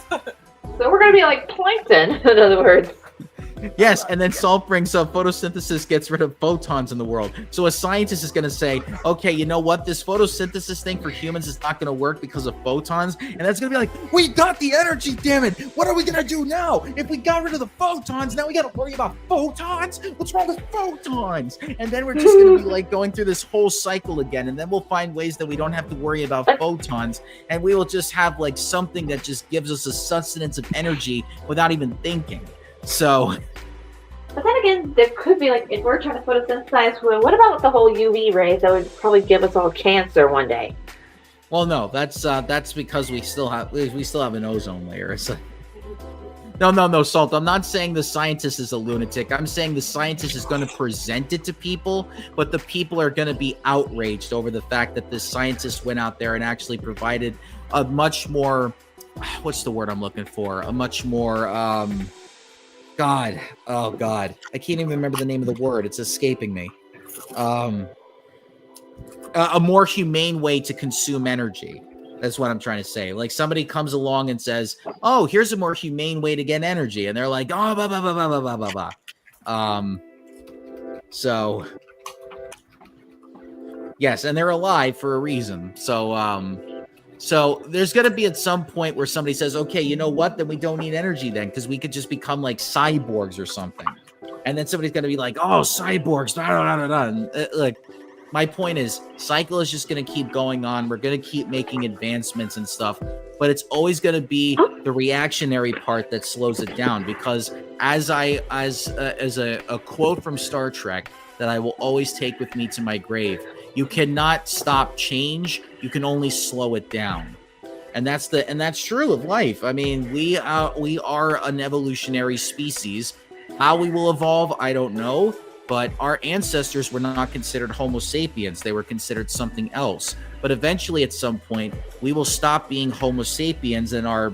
So we're gonna be like plankton, in other words. Yes, and then Salt brings up photosynthesis gets rid of photons in the world. So a scientist is going to say, okay, you know what? This photosynthesis thing for humans is not going to work because of photons. And that's going to be like, we got the energy, damn it. What are we going to do now? If we got rid of the photons, now we got to worry about photons? What's wrong with photons? And then we're just going to be like going through this whole cycle again. And then we'll find ways that we don't have to worry about photons. And we will just have like something that just gives us a sustenance of energy without even thinking. So... But then again, there could be like, if we're trying to photosynthesize, well, what about the whole UV rays that would probably give us all cancer one day? Well, no, that's because we still have an ozone layer. It's like, no, Salt. I'm not saying the scientist is a lunatic. I'm saying the scientist is going to present it to people, but the people are going to be outraged over the fact that this scientist went out there and actually provided a much more, what's the word I'm looking for? A much more, God, I can't even remember the name of the word. It's escaping me. A more humane way to consume energy. That's what I'm trying to say. Like somebody comes along and says, oh, here's a more humane way to get energy. And they're like, oh, blah, blah, blah, blah, blah, blah, blah. So, yes, and they're alive for a reason. So there's going to be at some point where somebody says, okay, you know what? Then we don't need energy then because we could just become like cyborgs or something. And then somebody's going to be like, oh, cyborgs. Da, da, da, da. And, like, my point is cycle is just going to keep going on. We're going to keep making advancements and stuff. But it's always going to be the reactionary part that slows it down because as a quote from Star Trek that I will always take with me to my grave, you cannot stop change. You can only slow it down. And that's true of life. I mean, we are an evolutionary species. How we will evolve, I don't know. But our ancestors were not considered Homo sapiens. They were considered something else. But eventually, at some point, we will stop being Homo sapiens, and our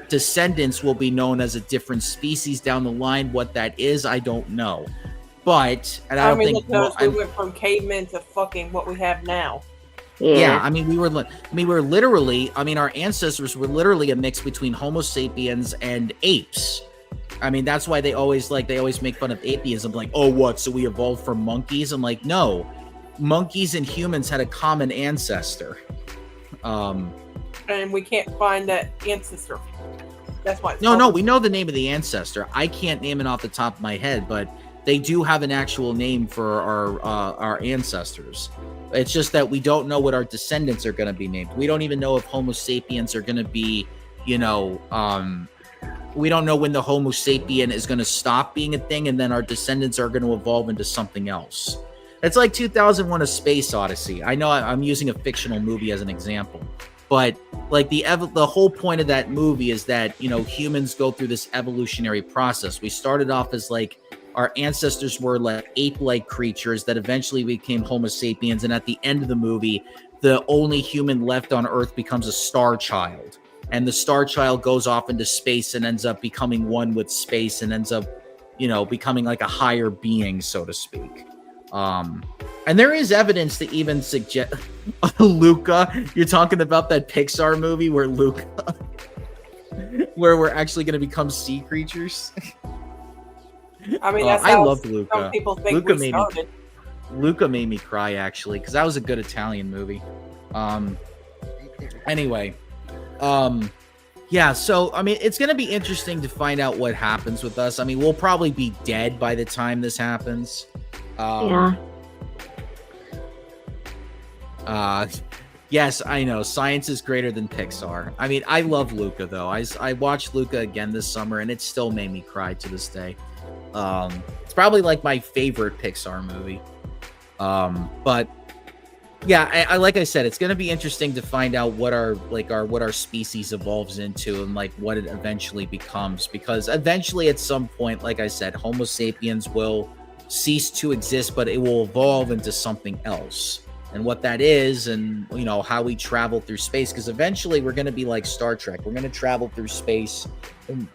descendants will be known as a different species down the line. What that is, I don't know. But and I don't think we went from cavemen to fucking what we have now. Yeah, I mean, we were literally. I mean, our ancestors were literally a mix between Homo sapiens and apes. I mean, that's why they always make fun of atheism, like, oh, what? So we evolved from monkeys? I'm like, no, monkeys and humans had a common ancestor. And we can't find that ancestor. That's why. No, we know the name of the ancestor. I can't name it off the top of my head, but they do have an actual name for our ancestors. It's just that we don't know what our descendants are going to be named. We don't even know if Homo sapiens are going to be, we don't know when the Homo sapien is going to stop being a thing, and then our descendants are going to evolve into something else. It's like 2001: A Space Odyssey. I know I'm using a fictional movie as an example, but like the whole point of that movie is that humans go through this evolutionary process. We started off as like our ancestors were like ape-like creatures that eventually became Homo sapiens, and at the end of the movie, the only human left on Earth becomes a star child. And the star child goes off into space and ends up becoming one with space and ends up, becoming like a higher being, so to speak. And there is evidence to even suggest Luca. You're talking about that Pixar movie where Luca, where we're actually going to become sea creatures. I mean, that's I loved Luca. Some people think Luca made me cry actually because that was a good Italian movie. Anyway. Yeah, so I mean, it's going to be interesting to find out what happens with us. I mean, we'll probably be dead by the time this Yes, I know. Science is greater than Pixar. I mean, I love Luca, though. I watched Luca again this summer, and it still made me cry to this day. It's probably like my favorite Pixar movie. But yeah, I like I said, it's going to be interesting to find out what our species evolves into and like what it eventually becomes, because eventually at some point, like I said, Homo sapiens will cease to exist, but it will evolve into something else. And what that is, and you know, how we travel through space, because eventually we're going to be like Star Trek. We're going to travel through space and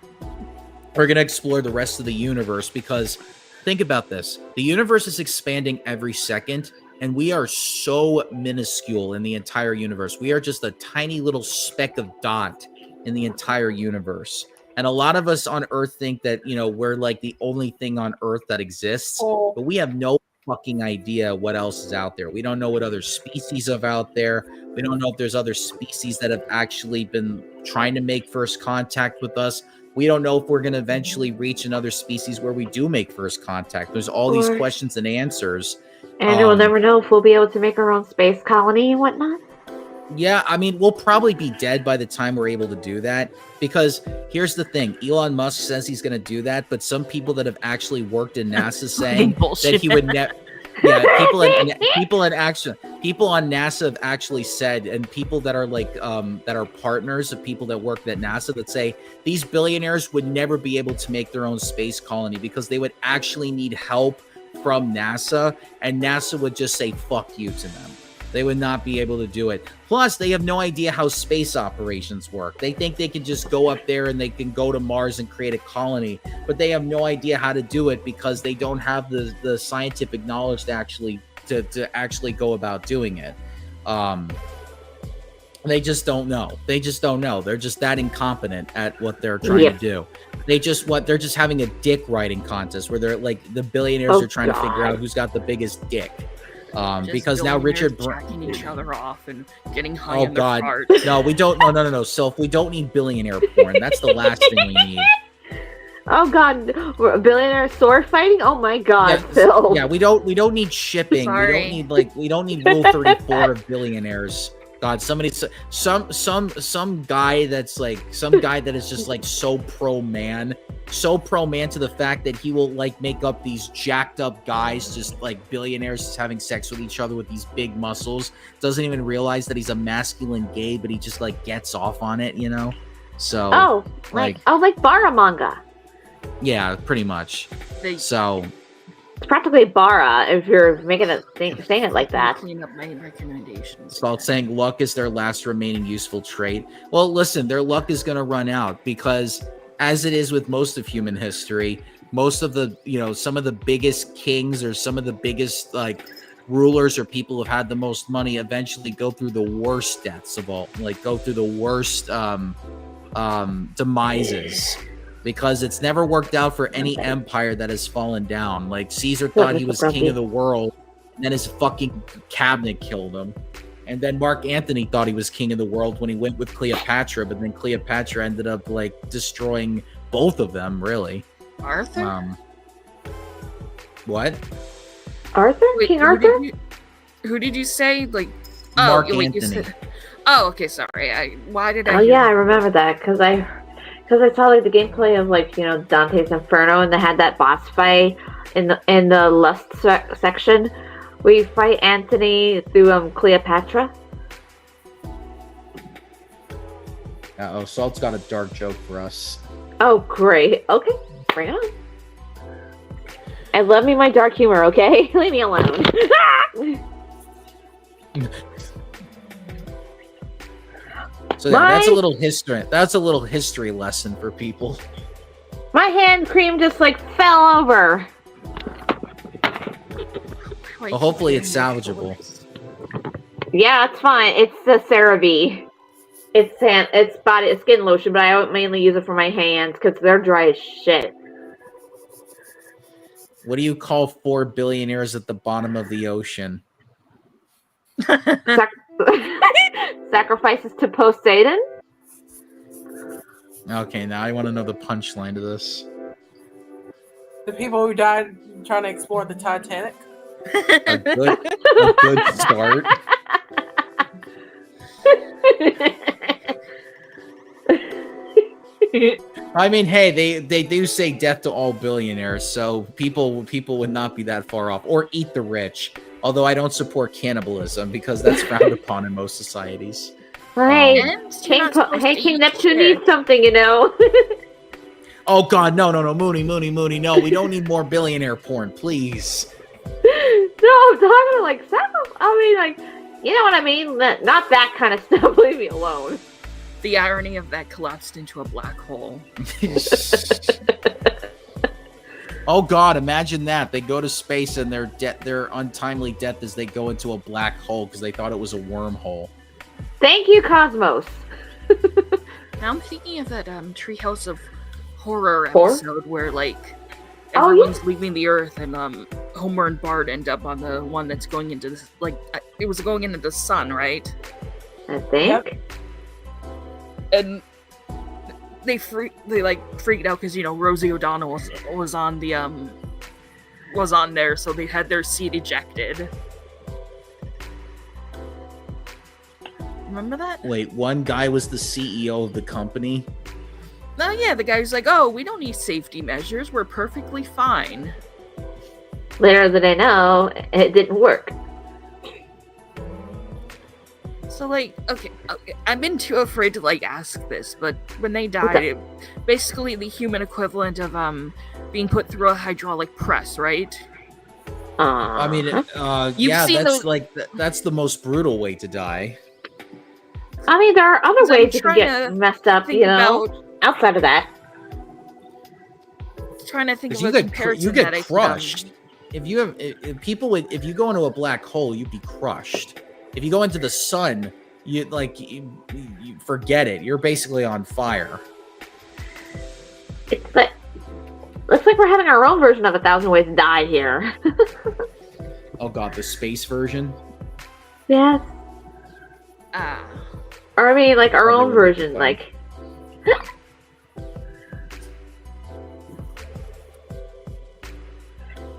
we're going to explore the rest of the universe, because think about this. The universe is expanding every second, and we are so minuscule in the entire universe. We are just a tiny little speck of dot in the entire universe. And a lot of us on Earth think that, you know, we're like the only thing on Earth that exists, but we have no fucking idea what else is out there. We don't know what other species are out there. We don't know if there's other species that have actually been trying to make first contact with us. We don't know if we're going to eventually reach another species where we do make first contact. There's all these questions and answers. And we'll never know if we'll be able to make our own space colony and whatnot. Yeah, I mean, we'll probably be dead by the time we're able to do that, because here's the thing. Elon Musk says he's going to do that, but some people that have actually worked in NASA saying that he would never. Yeah, people on NASA have actually said, and people that are like that are partners of people that work at NASA that say these billionaires would never be able to make their own space colony because they would actually need help from NASA, and NASA would just say fuck you to them. They would not be able to do it. Plus, they have no idea how space operations work. They think they can just go up there and they can go to Mars and create a colony, but they have no idea how to do it because they don't have the scientific knowledge to actually go about doing it. They just don't know. They just don't know. They're just that incompetent at what they're trying to do. They're just having a dick writing contest where they're like the billionaires are trying to figure out who's got the biggest dick. Because now Richard jacking each other off and getting high in their farts. No, we don't. No. Sylph, we don't need billionaire porn. That's the last thing we need. Oh God, billionaire sword fighting. Oh my God, Phil. Yeah, we don't need shipping. Sorry. We don't need Rule 34 of billionaires. God, some guy that is just like so pro man to the fact that he will like make up these jacked up guys, just like billionaires, just having sex with each other with these big muscles. Doesn't even realize that he's a masculine gay, but he just like gets off on it, you know. So like Baramanga. Yeah, pretty much. It's practically Bara if you're making it saying it like that. Clean up my recommendations. It's called saying luck is their last remaining useful trait. Well, listen, their luck is going to run out because, as it is with most of human history, most of the, you know, some of the biggest kings or some of the biggest like rulers or people who've had the most money eventually go through the worst deaths of all, like go through the worst demises. Because it's never worked out for any empire that has fallen down. Like Caesar thought he was king of the world, and then his fucking cabinet killed him. And then Mark Antony thought he was king of the world when he went with Cleopatra, but then Cleopatra ended up like destroying both of them, really. Arthur? What? Arthur? Wait, King Arthur? Who did you say? Like, Mark Antony. Antony. You said, okay, sorry. Why did I? Oh yeah, I remember that because I saw like the gameplay of like, you know, Dante's Inferno, and they had that boss fight in the lust section where you fight Antony through Cleopatra. Salt's got a dark joke for us. Oh great. Okay, bring it on. I love me my dark humor, okay? Leave me alone. So that's a little history. That's a little history lesson for people. My hand cream just like fell over. Well, hopefully it's salvageable. Yeah, it's fine. It's the CeraVe. It's skin lotion, but I mainly use it for my hands because they're dry as shit. What do you call 4 billionaires at the bottom of the ocean? Sacrifices to Poseidon? Okay, now I want to know the punchline to this. The people who died trying to explore the Titanic. A good start. I mean, hey, they do say death to all billionaires, so people would not be that far off. Or eat the rich. Although I don't support cannibalism because that's frowned upon in most societies. Hey, And you're King, not supposed to King eat Neptune shit. needs something, you know. Oh God, no, Mooney, no, we don't need more billionaire porn, please. No, I'm talking like I mean, like, you know what I mean? Not that kind of stuff. Leave me alone. The irony of that collapsed into a black hole. Oh God, imagine that. They go to space and their untimely death is they go into a black hole because they thought it was a wormhole. Thank you, Cosmos. Now I'm thinking of that Treehouse of Horror Horror? episode where like Oh, everyone's leaving the Earth and Homer and Bart end up on the one that's going into this, like it was going into the sun, right? I think. Yep. And they freaked out because Rosie O'Donnell was on the was on there, so they had their seat ejected. Remember that? Wait, one guy was the CEO of the company? Oh yeah, the guy's like, "Oh, we don't need safety measures. We're perfectly fine." Little did I know, it didn't work. So like, okay, I've been too afraid to like ask this, but when they died, basically the human equivalent of being put through a hydraulic press, right? I mean, You've yeah, seen that's the- that's the most brutal way to die. I mean, there are other 'Cause I'm ways you can trying get to messed up, Think you know, about outside of that. trying to think of Because a you comparison get that I crushed. If you go into a black hole, you'd be crushed. If you go into the sun, you forget it. You're basically on fire. It's like, looks like we're having our own version of 1,000 Ways to Die here. Oh God, the space version. Yes. Or I mean, like our Probably own wouldn't be version, fun. like.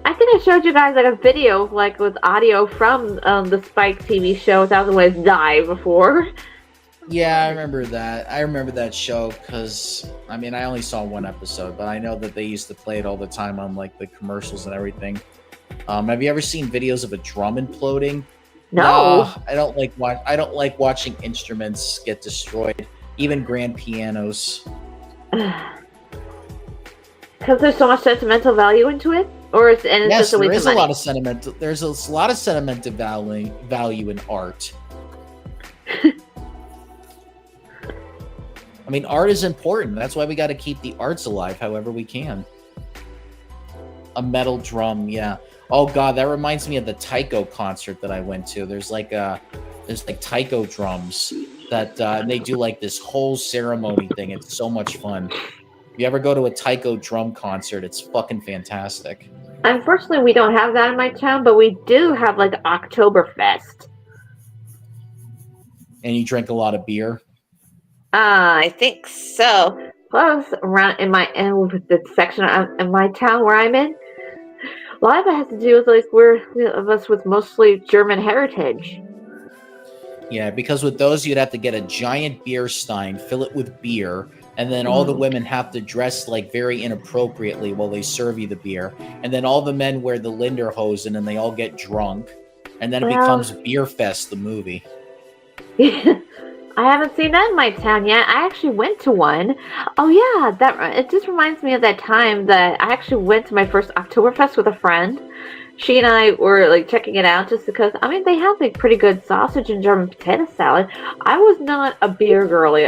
I think I showed you guys like a video, like with audio from the Spike TV show 1,000 Ways to Die before. Yeah, I remember that. I remember that show because I mean, I only saw one episode, but I know that they used to play it all the time on like the commercials and everything. Have you ever seen videos of a drum imploding? No. I don't like watching instruments get destroyed, even grand pianos. Because there's so much sentimental value into it, or it's Yes, just a there waste is of a money. lot of sentimental. There's a lot of sentimental value in art. I mean, art is important. That's why we got to keep the arts alive, however we can. A metal drum, yeah. Oh God, that reminds me of the taiko concert that I went to. There's like taiko drums that and they do like this whole ceremony thing. It's so much fun. If you ever go to a taiko drum concert, it's fucking fantastic. Unfortunately, we don't have that in my town, but we do have like Oktoberfest. And you drink a lot of beer. I think so. Plus, around in the section in my town where I'm in, a lot of it has to do with like we're of us with mostly German heritage. Yeah, because with those you'd have to get a giant beer stein, fill it with beer, and then all the women have to dress like very inappropriately while they serve you the beer, and then all the men wear the Lederhosen and they all get drunk, and then it becomes Beer Fest, the movie. I haven't seen that in my town yet. I actually went to one. Oh yeah, it just reminds me of that time that I actually went to my first Oktoberfest with a friend. She and I were like checking it out just because I mean they have like pretty good sausage and German potato salad. I was not a beer girly.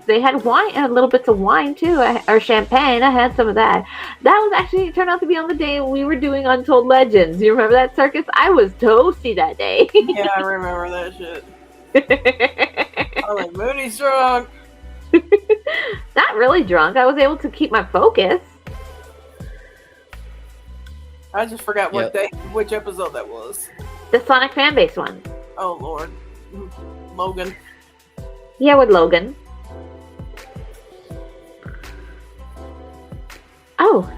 They had wine and little bits of wine too, or champagne. I had some of that. That was actually turned out to be on the day we were doing Untold Legends. You remember that circus? I was toasty that day. Yeah, I remember that shit. I'm like, Mooney's drunk. Not really drunk. I was able to keep my focus. I just forgot which episode that was. The Sonic Fanbase one. Oh Lord, Logan. Yeah, with Logan. Oh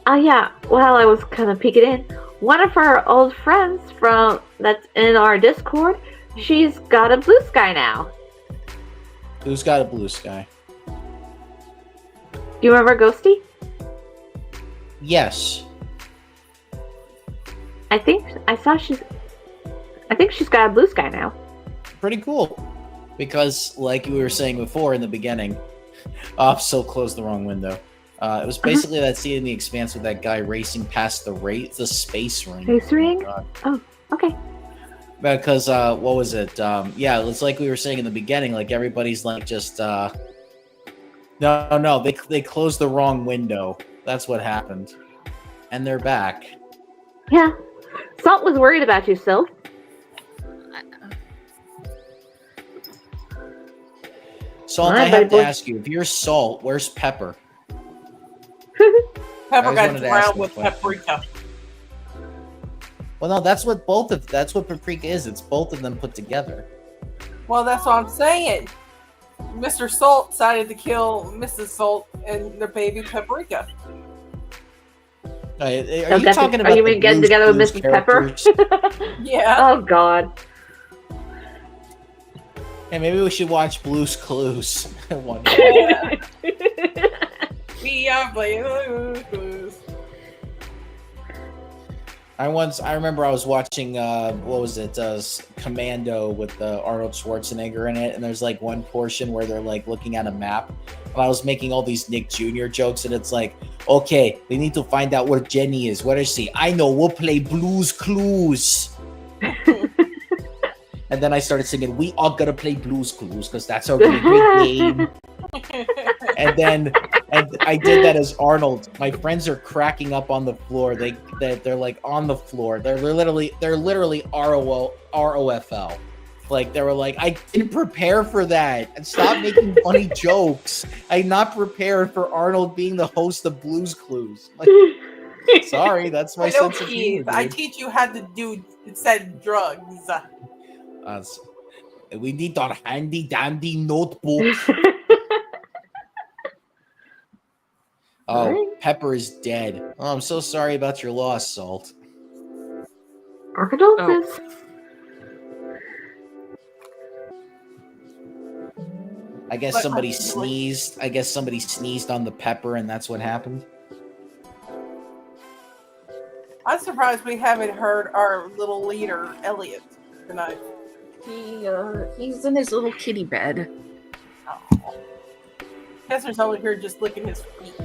yeah. While I was kind of peeking in, one of our old friends that's in our Discord, she's got a Blue Sky now. Who's got a blue sky? Do you remember Ghosty? Yes. I think she's got a blue sky now. Pretty cool. Because, like we were saying before in the beginning, so closed the wrong window. It was basically that scene in The Expanse with that guy racing past the space ring. Space ring? Oh, okay. Because, what was it? Yeah, it's like we were saying in the beginning, like everybody's like just, no, they closed the wrong window. That's what happened. And they're back. Yeah. Salt was worried about you, Sylph. Salt, I have to ask you, if you're Salt, where's Pepper? Pepper got drowned with paprika. Well, no, that's what paprika is. It's both of them put together. Well, that's what I'm saying. Mr. Salt decided to kill Mrs. Salt and their baby paprika. Are you talking about? Are you getting together with Mrs. Pepper? Yeah. Oh God. Hey, maybe we should watch Blue's Clues one day. Yeah. We are Blue's Clues. I remember I was watching what was it, Commando with Arnold Schwarzenegger in it, and there's like one portion where they're like looking at a map, and I was making all these Nick Jr. jokes, and it's like, okay, we need to find out where Jenny is. Where is she? I know, we'll play Blue's Clues. And then I started singing, we are gonna play Blue's Clues because that's our really great game. And I did that as Arnold. My friends are cracking up on the floor. They're like on the floor. They're literally ROFL. Like they were like, I didn't prepare for that. And stop making funny jokes. I'm not prepared for Arnold being the host of Blue's Clues. Like, sorry, that's my sense of humor. I teach you how to do said drugs. We need our handy dandy notebook. Oh, right. Pepper is dead. Oh, I'm so sorry about your loss, Salt. Our condolences. I guess somebody sneezed. I guess somebody sneezed on the pepper, and that's what happened. I'm surprised we haven't heard our little leader, Elliot, tonight. He's in his little kitty bed. Oh. Chester's over here just licking his feet.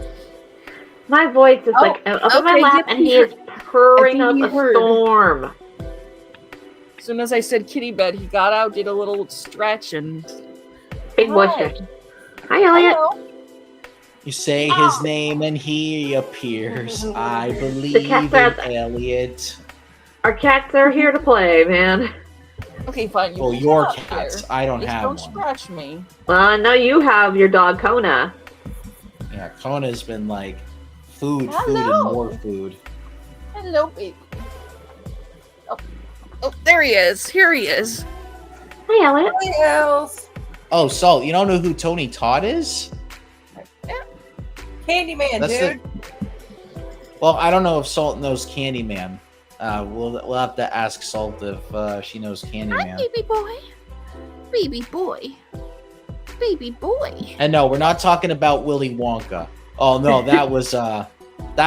My voice is like up in my lap, and he is purring up a storm. As soon as I said kitty bed, he got out, did a little stretch, and big boister. Hi, Elliot. Hello. You say his name, and he appears. I believe in Elliot. Our cats are here to play, man. Okay, fine. Oh, your cats. I don't have one. Don't scratch me. Well, I know you have your dog, Kona. Yeah, Kona's been like food, Hello. food, and more food. Hello, baby. Oh, there he is. Here he is. Hey, Elliot. Hey, else. Oh, Salt, you don't know who Tony Todd is? Candyman, dude. Well, I don't know if Salt knows Candyman. We'll have to ask Salt if she knows Candyman. Hi, baby boy. Baby boy. Baby boy. And no, we're not talking about Willy Wonka. Oh no, that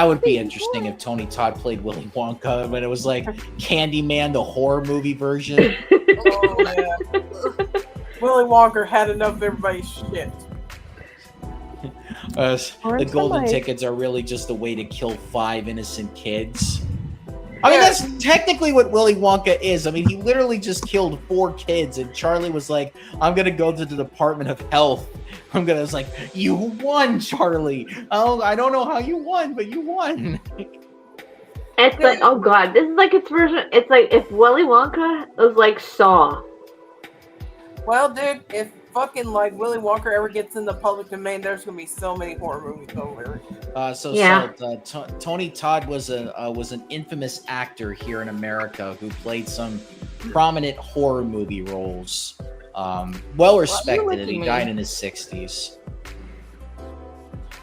would be interesting if Tony Todd played Willy Wonka, but it was like Candyman, the horror movie version. Oh yeah. Willy Wonka had enough of everybody's shit. The golden tickets are really just a way to kill 5 innocent kids. I mean, that's technically what Willy Wonka is. I mean, he literally just killed 4 kids, and Charlie was like, I'm going to go to the Department of Health. It's like, you won, Charlie. Oh, I don't know how you won, but you won. It's like, oh God, this is like its version. It's like if Willy Wonka was like Saw. Well, dude, if fucking like Willy Wonka ever gets in the public domain, there's gonna be so many horror movies over there. Tony Todd was an infamous actor here in America who played some prominent horror movie roles. Well respected, and he died in his 60s.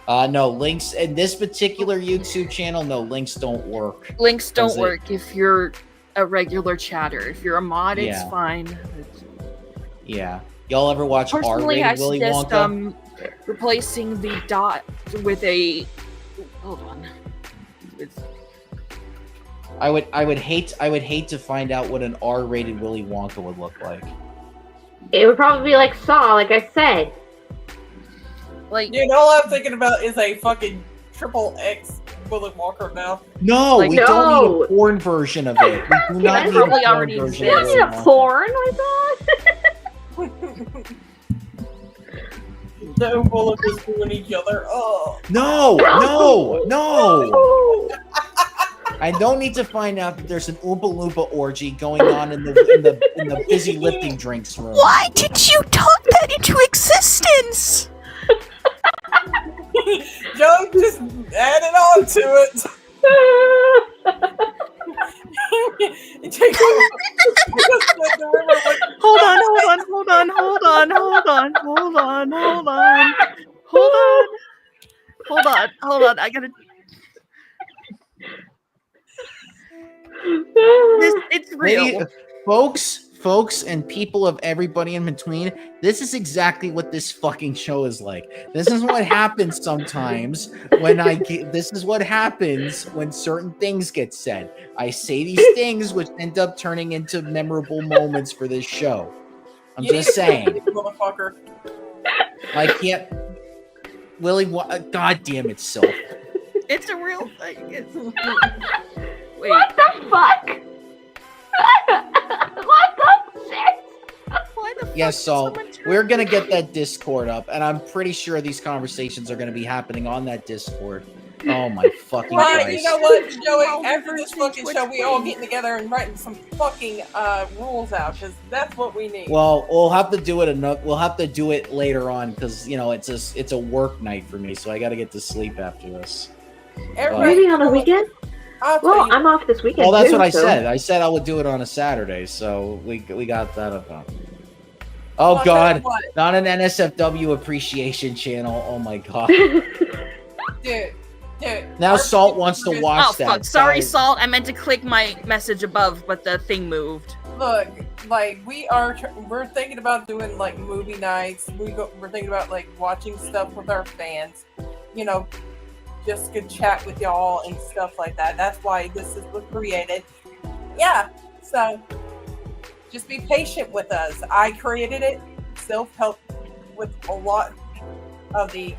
No links in this particular YouTube channel. No links don't work. Links don't work if you're a regular chatter. If you're a mod, it's fine. Yeah. Y'all ever watch Personally, I R-rated Willy suggest Wonka? replacing the dot with a. Hold on. I would hate to find out what an R-rated Willy Wonka would look like. It would probably be like Saw, like I said. Like, Dude, all I'm thinking about is a fucking triple X Willy Wonka now. No, Like, we don't need no. a porn version of it. We do not That need a probably porn already version You of don't exists. need Willy a Wonka. porn like that. No Willikers doing each other. Oh. No, no, no. Oh. I don't need to find out that there's an Oompa Loompa orgy going on in the busy lifting drinks room. why did you talk that into existence? Joe just added on to it. Hold on. I gotta. It's real. Folks, and people of everybody in between, this is exactly what this fucking show is like. This is what happens sometimes this is what happens when certain things get said. I say these things which end up turning into memorable moments for this show. I'm just saying. Motherfucker. I can't. God damn it, Sylph. It's a real thing. Wait. What the fuck? What the shit? Why the fuck Yes, did so someone turn we're gonna get that Discord up, and I'm pretty sure these conversations are gonna be happening on that Discord. Oh my fucking Right, Christ! you know what, Well, Joey? After this fucking Twitch show, we all Queen. getting together and writing some fucking rules out, because that's what we need. Well, we'll have to do it. We'll have to do it later on because it's a work night for me, so I got to get to sleep after this. Everybody- Maybe on the weekend? I'll tell Well, you, I'm off this weekend. Well, that's too, what I so- said. I said I would do it on a Saturday, so we got that about. Oh I'll tell you God, what, not an NSFW appreciation channel. Oh my God. dude. Now our Salt people wants to produce- watch Oh that. fuck! Sorry, Salt. I meant to click my message above, but the thing moved. Look, like we're thinking about doing like movie nights. We're thinking about like watching stuff with our fans. You know, just could chat with y'all and stuff like that. That's why this was created. Yeah, so just be patient with us. I created it. Self-help with a lot of the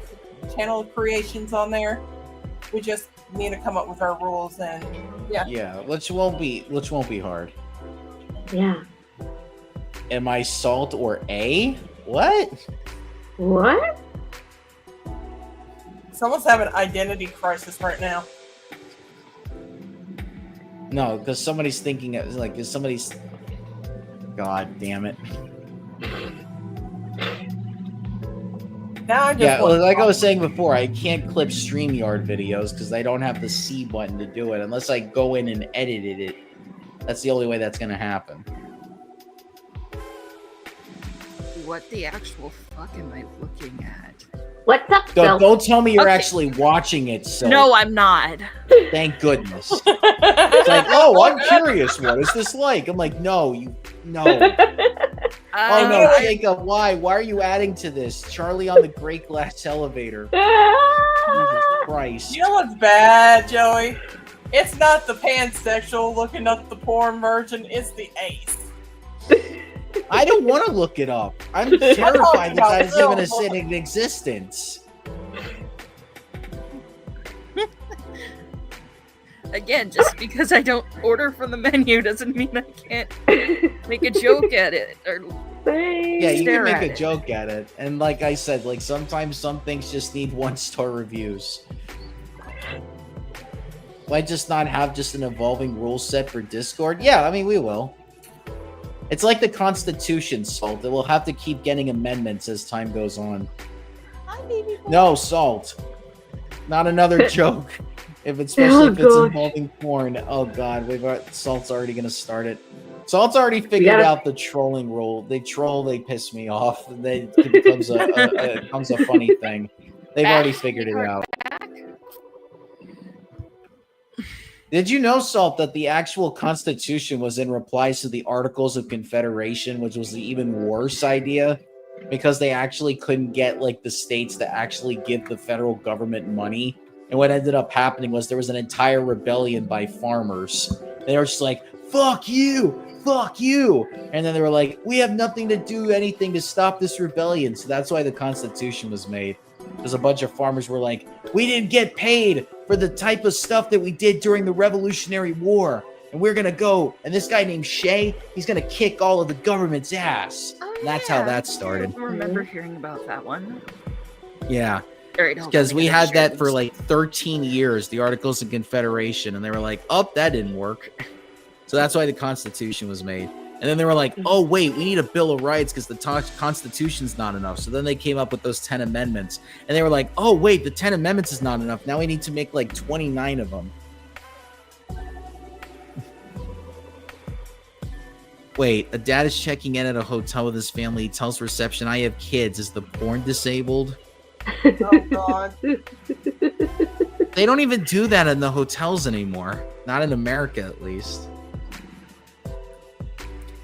channel creations on there. We just need to come up with our rules and Yeah, which won't be hard. Yeah. Am I Salt or A? What? What? someone's having an identity crisis right now. No, because somebody's thinking it like is somebody's. God damn it! Now I just Yeah, want like I was saying before, I can't clip StreamYard videos because I don't have the C button to do it unless I go in and edited it. That's the only way that's gonna happen. What the actual fuck am I looking at? What's up, Phil? Don't tell me you're Okay. actually watching it. So No, I'm not. thank goodness. It's like, oh, I'm curious. What is this like? I'm like, no. Oh no, I- Jacob, why? Why are you adding to this? Charlie on the Great Glass Elevator. Jesus Christ. You know what's bad, Joey? It's not the pansexual looking up the porn virgin, it's the ace. I don't want to look it up. I'm terrified that that is even a in existence. Again, just because I don't order from the menu doesn't mean I can't make a joke at it. Or Yeah, you Stare can at make a it. joke at it. And like I said, like sometimes some things just need 1-star reviews. Why just not have just an evolving rule set for Discord? Yeah, I mean, we will. It's like the Constitution, Salt. It will have to keep getting amendments as time goes on. No, Salt. Not another joke. Especially if it's God. involving porn. Oh God, Salt's already gonna start it. Salt's already figured gotta- out the trolling rule. They troll, they piss me off. It becomes a funny thing. They've already figured it out. Did you know, Salt, that the actual Constitution was in replies to the Articles of Confederation, which was the even worse idea? because they actually couldn't get like the states to actually give the federal government money. And what ended up happening was there was an entire rebellion by farmers. They were just like, fuck you, fuck you. And then they were like, we have nothing to do anything to stop this rebellion. So that's why the Constitution was made. Because a bunch of farmers were like, we didn't get paid for the type of stuff that we did during the Revolutionary War. And we're going to go, and this guy named Shay, he's going to kick all of the government's ass. Oh, and that's how that started. I remember hearing about that one. Yeah. Because We had that for like 13 years, the Articles of Confederation, and they were like, oh, that didn't work. So that's why the Constitution was made. And then they were like, oh, wait, we need a Bill of Rights because the Constitution's not enough. So then they came up with those 10 amendments. And they were like, oh, wait, the 10 amendments is not enough. Now we need to make like 29 of them. Wait, a dad is checking in at a hotel with his family. He tells reception, I have kids. Is the porn disabled? Oh, God. They don't even do that in the hotels anymore. Not in America, at least.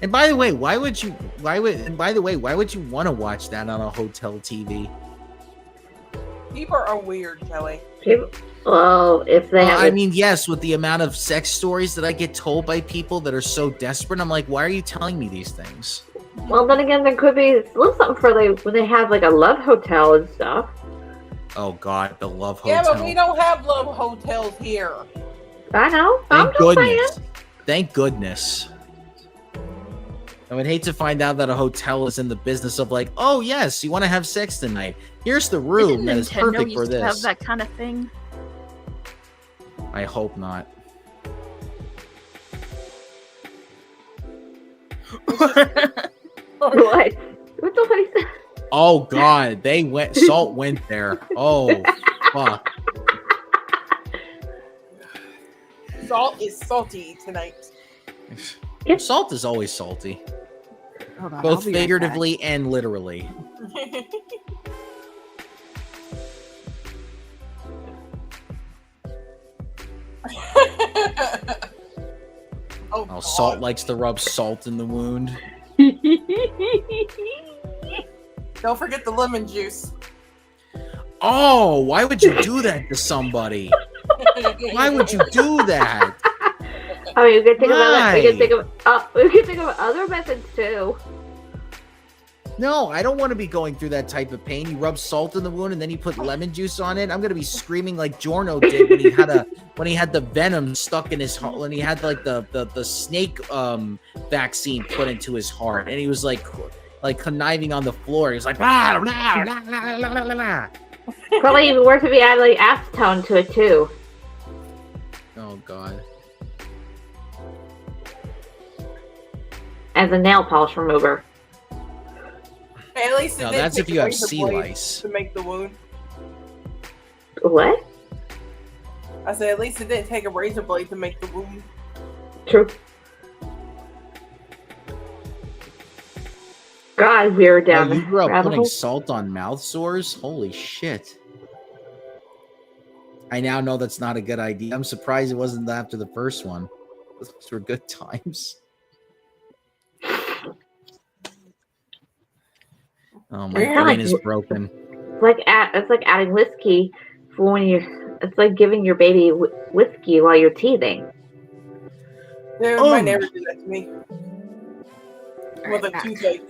And by the way, why would you want to watch that on a hotel TV? People are weird, Joey. Well, if they have... I mean, yes, with the amount of sex stories that I get told by people that are so desperate, I'm like, why are you telling me these things? Well, then again, there could be something for when they have like a love hotel and stuff. Oh, God, the love hotel. Yeah, but we don't have love hotels here. I know. Thank goodness. Thank goodness. I would hate to find out that a hotel is in the business of like, oh, yes, you want to have sex tonight. Here's the room that is perfect for this. Have that kind of thing? I hope not. What? What the fuck is that? Oh, God. Salt went there. Oh, fuck. Salt is salty tonight. Salt is always salty. Hold on, Both figuratively and literally. Oh, Salt likes to rub salt in the wound. Don't forget the lemon juice. Oh, why would you do that to somebody? Why would you do that? I mean, we can think of other methods too. No, I don't want to be going through that type of pain. You rub salt in the wound and then you put lemon juice on it. I'm gonna be screaming like Jorno did when he had the venom stuck in his heart, when he had like the snake vaccine put into his heart, and he was like conniving on the floor. He was like, blah, blah, blah, blah, blah, blah, blah. Probably even worse if you add like acetone to it too. Oh, God. As a nail polish remover. Hey, at least No, it didn't that's take if you a have razor sea blade lice. to make the wound. What? I said at least it didn't take a razor blade to make the wound. True. God, we were down. Oh, you grew up rabbit putting hole. salt on mouth sores? Holy shit. I now know that's not a good idea. I'm surprised it wasn't after the first one. Those were good times. Oh, my brain is broken. It's like adding whiskey for when you. It's like giving your baby whiskey while you're teething. Dude, my neighbor did that to me. With a toothache.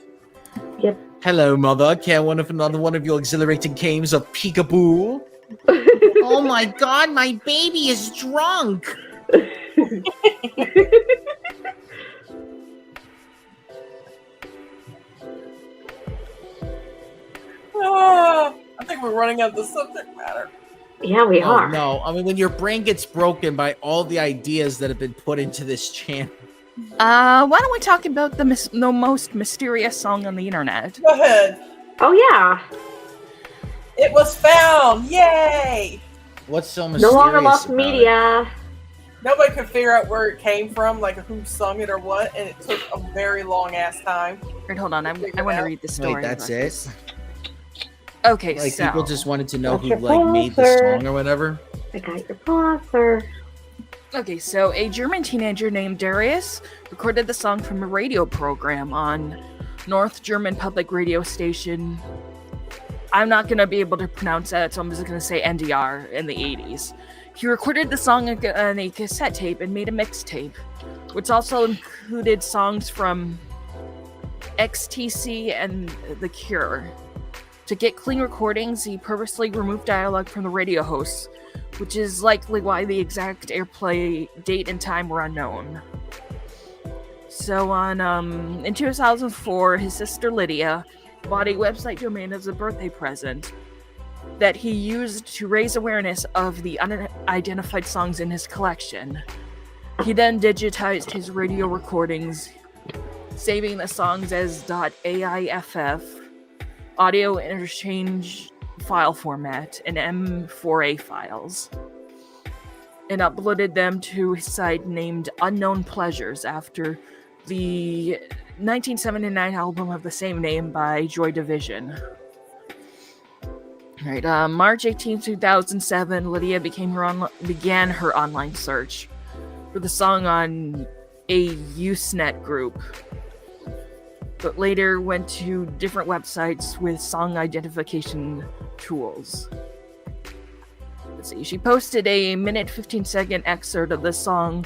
Yep. Hello, mother. Can one of another one of your exhilarating games of peekaboo? Oh my God, my baby is drunk. I think we're running out of the subject matter. Yeah, we are. No, I mean, when your brain gets broken by all the ideas that have been put into this channel. Why don't we talk about the most mysterious song on the internet? Go ahead. Oh yeah. It was found. Yay! What's so mysterious? No longer lost about media. Nobody could figure out where it came from, like who sung it or what, and it took a very long ass time. Wait, hold on. I want to read the story. Wait, that's it? Okay, Like, so people just wanted to know What's who, your like, made the sponsor? song or whatever? I got your sponsor. Okay, so a German teenager named Darius recorded the song from a radio program on North German public radio station. I'm not going to be able to pronounce that, so I'm just going to say NDR in the 80s. He recorded the song on a cassette tape and made a mixtape, which also included songs from XTC and The Cure. To get clean recordings, he purposely removed dialogue from the radio hosts, which is likely why the exact airplay date and time were unknown. So in 2004, his sister Lydia bought a website domain as a birthday present that he used to raise awareness of the unidentified songs in his collection. He then digitized his radio recordings, saving the songs as .aiff, audio interchange file format, and M4A files, and uploaded them to his site named Unknown Pleasures after the 1979 album of the same name by Joy Division. Right, March 18, 2007, Lydia began her online search for the song on a Usenet group, but later went to different websites with song identification tools. Let's see, she posted a 15-second excerpt of the song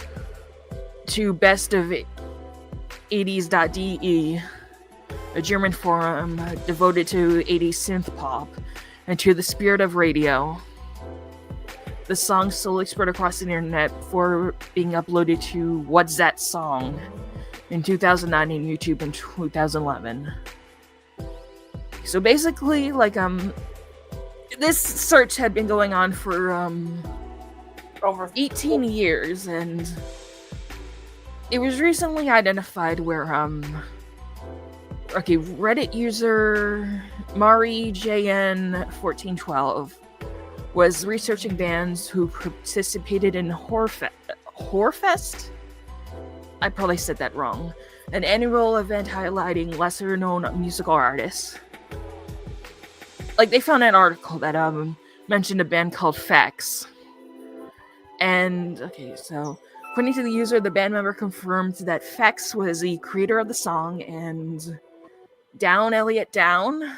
to Best of 80s.de, a German forum devoted to 80s synth pop and to the spirit of radio. The song slowly spread across the internet before being uploaded to What's That Song in 2009 on YouTube in 2011. So basically, this search had been going on for over 18 years, and it was recently identified where Reddit user MariJN1412 was researching bands who participated in Horfest? I probably said that wrong. An annual event highlighting lesser-known musical artists. They found an article that mentioned a band called Fax. And, so according to the user, the band member confirmed that Fax was the creator of the song, and Down, Elliot Down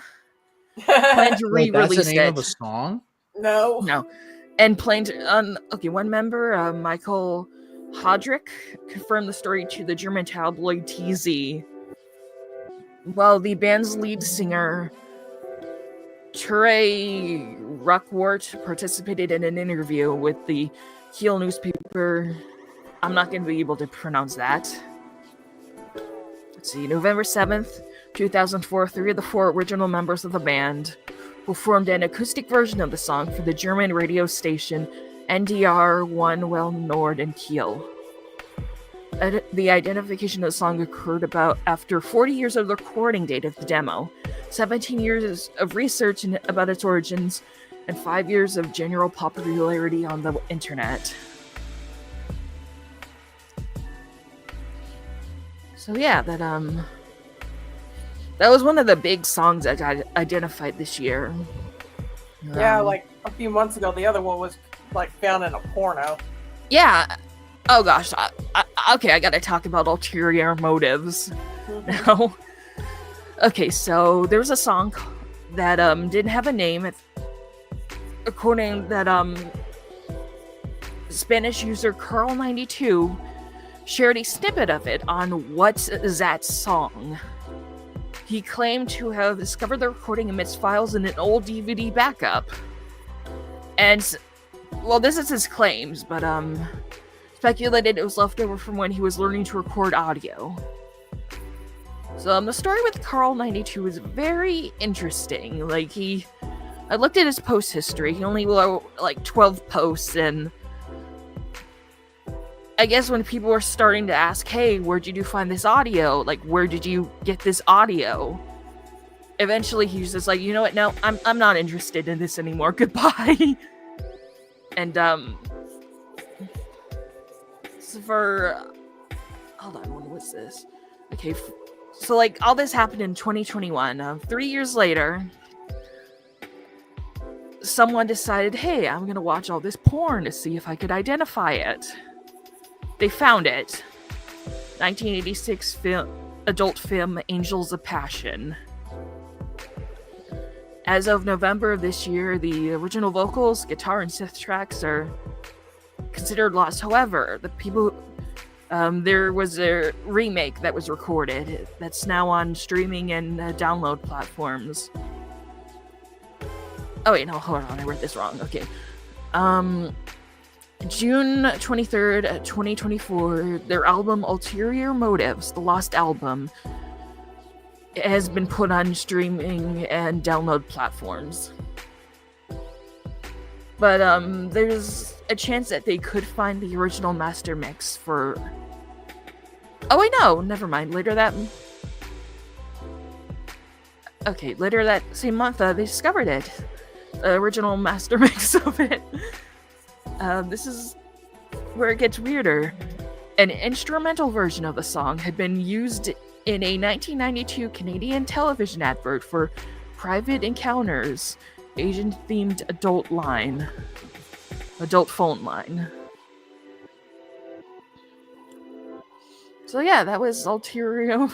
planned to re-release that's the name it. of a song? No. And planned to, one member, Michael Hodrick, confirmed the story to the German tabloid TZ, while the band's lead singer, Ture Ruckwart, participated in an interview with the Kiel newspaper. I'm not going to be able to pronounce that. Let's see, November 7th, 2004, 3 of the 4 original members of the band performed an acoustic version of the song for the German radio station NDR 1 Well Nord in Kiel. The identification of the song occurred after 40 years of the recording date of the demo, 17 years of research about its origins, and 5 years of general popularity on the internet. So yeah, that was one of the big songs that got identified this year. Yeah, a few months ago, the other one was found in a porno. Yeah. Oh gosh. I gotta talk about ulterior motives now. Okay, so there was a song that didn't have a name. According that Spanish user Carl92 shared a snippet of it on What's That Song. He claimed to have discovered the recording amidst files in an old DVD backup. And, well, this is his claims, but speculated it was left over from when he was learning to record audio. So the story with Carl92 is very interesting. I looked at his post history. He only wrote 12 posts, and I guess when people were starting to ask, hey, where did you find this audio? Where did you get this audio? Eventually he was just like, you know what, no, I'm not interested in this anymore. Goodbye. And hold on, when was this? Okay, so all this happened in 2021. 3 years later, someone decided, hey, I'm gonna watch all this porn to see if I could identify it. They found it. 1986 adult film Angels of Passion. As of November of this year, the original vocals, guitar, and synth tracks are considered lost. However, there was a remake that was recorded that's now on streaming and download platforms. Oh wait, no, hold on, I read this wrong. Okay. June 23rd, 2024, their album Ulterior Motives, the Lost Album, has been put on streaming and download platforms. But there's a chance that they could find the original master mix for... Oh wait, no, never mind. Later that same month, they discovered it. The original master mix of it. This is where it gets weirder. An instrumental version of the song had been used in a 1992 Canadian television advert for Private Encounters, Asian-themed adult phone line. So yeah, that was Ulterior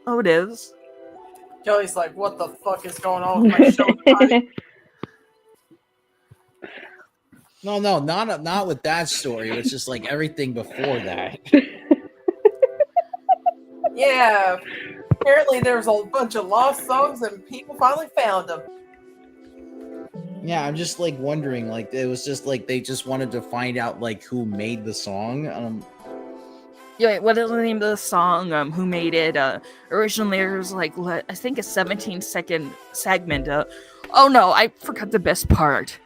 Motives. Joey's like, what the fuck is going on with my show tonight? No, not with that story. It's just like everything before that. Yeah, apparently there's a bunch of lost songs and people finally found them. Yeah, I'm just like wondering, like it was just like they just wanted to find out like who made the song. Yeah, what is the name of the song? Who made it? Originally there was like I think a 17-second segment. Oh no, I forgot the best part.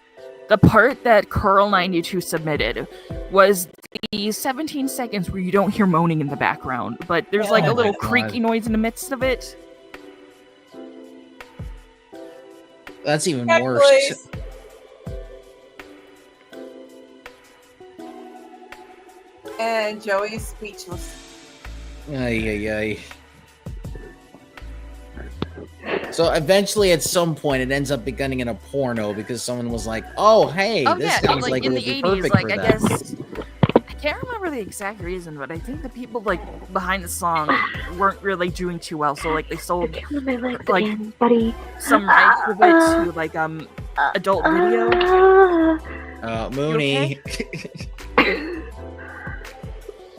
The part that Curl92 submitted was the 17 seconds where you don't hear moaning in the background, but there's like a little creaky noise in the midst of it. That's even worse. And Joey's speechless. Ay. So eventually, at some point, it ends up becoming in a porno because someone was like, "Oh, hey, this sounds like it in would the be 80s, perfect like for I that." guess I can't remember the exact reason, but I think the people like behind the song weren't really doing too well, so like they sold like some rights of it to like adult video. Mooney.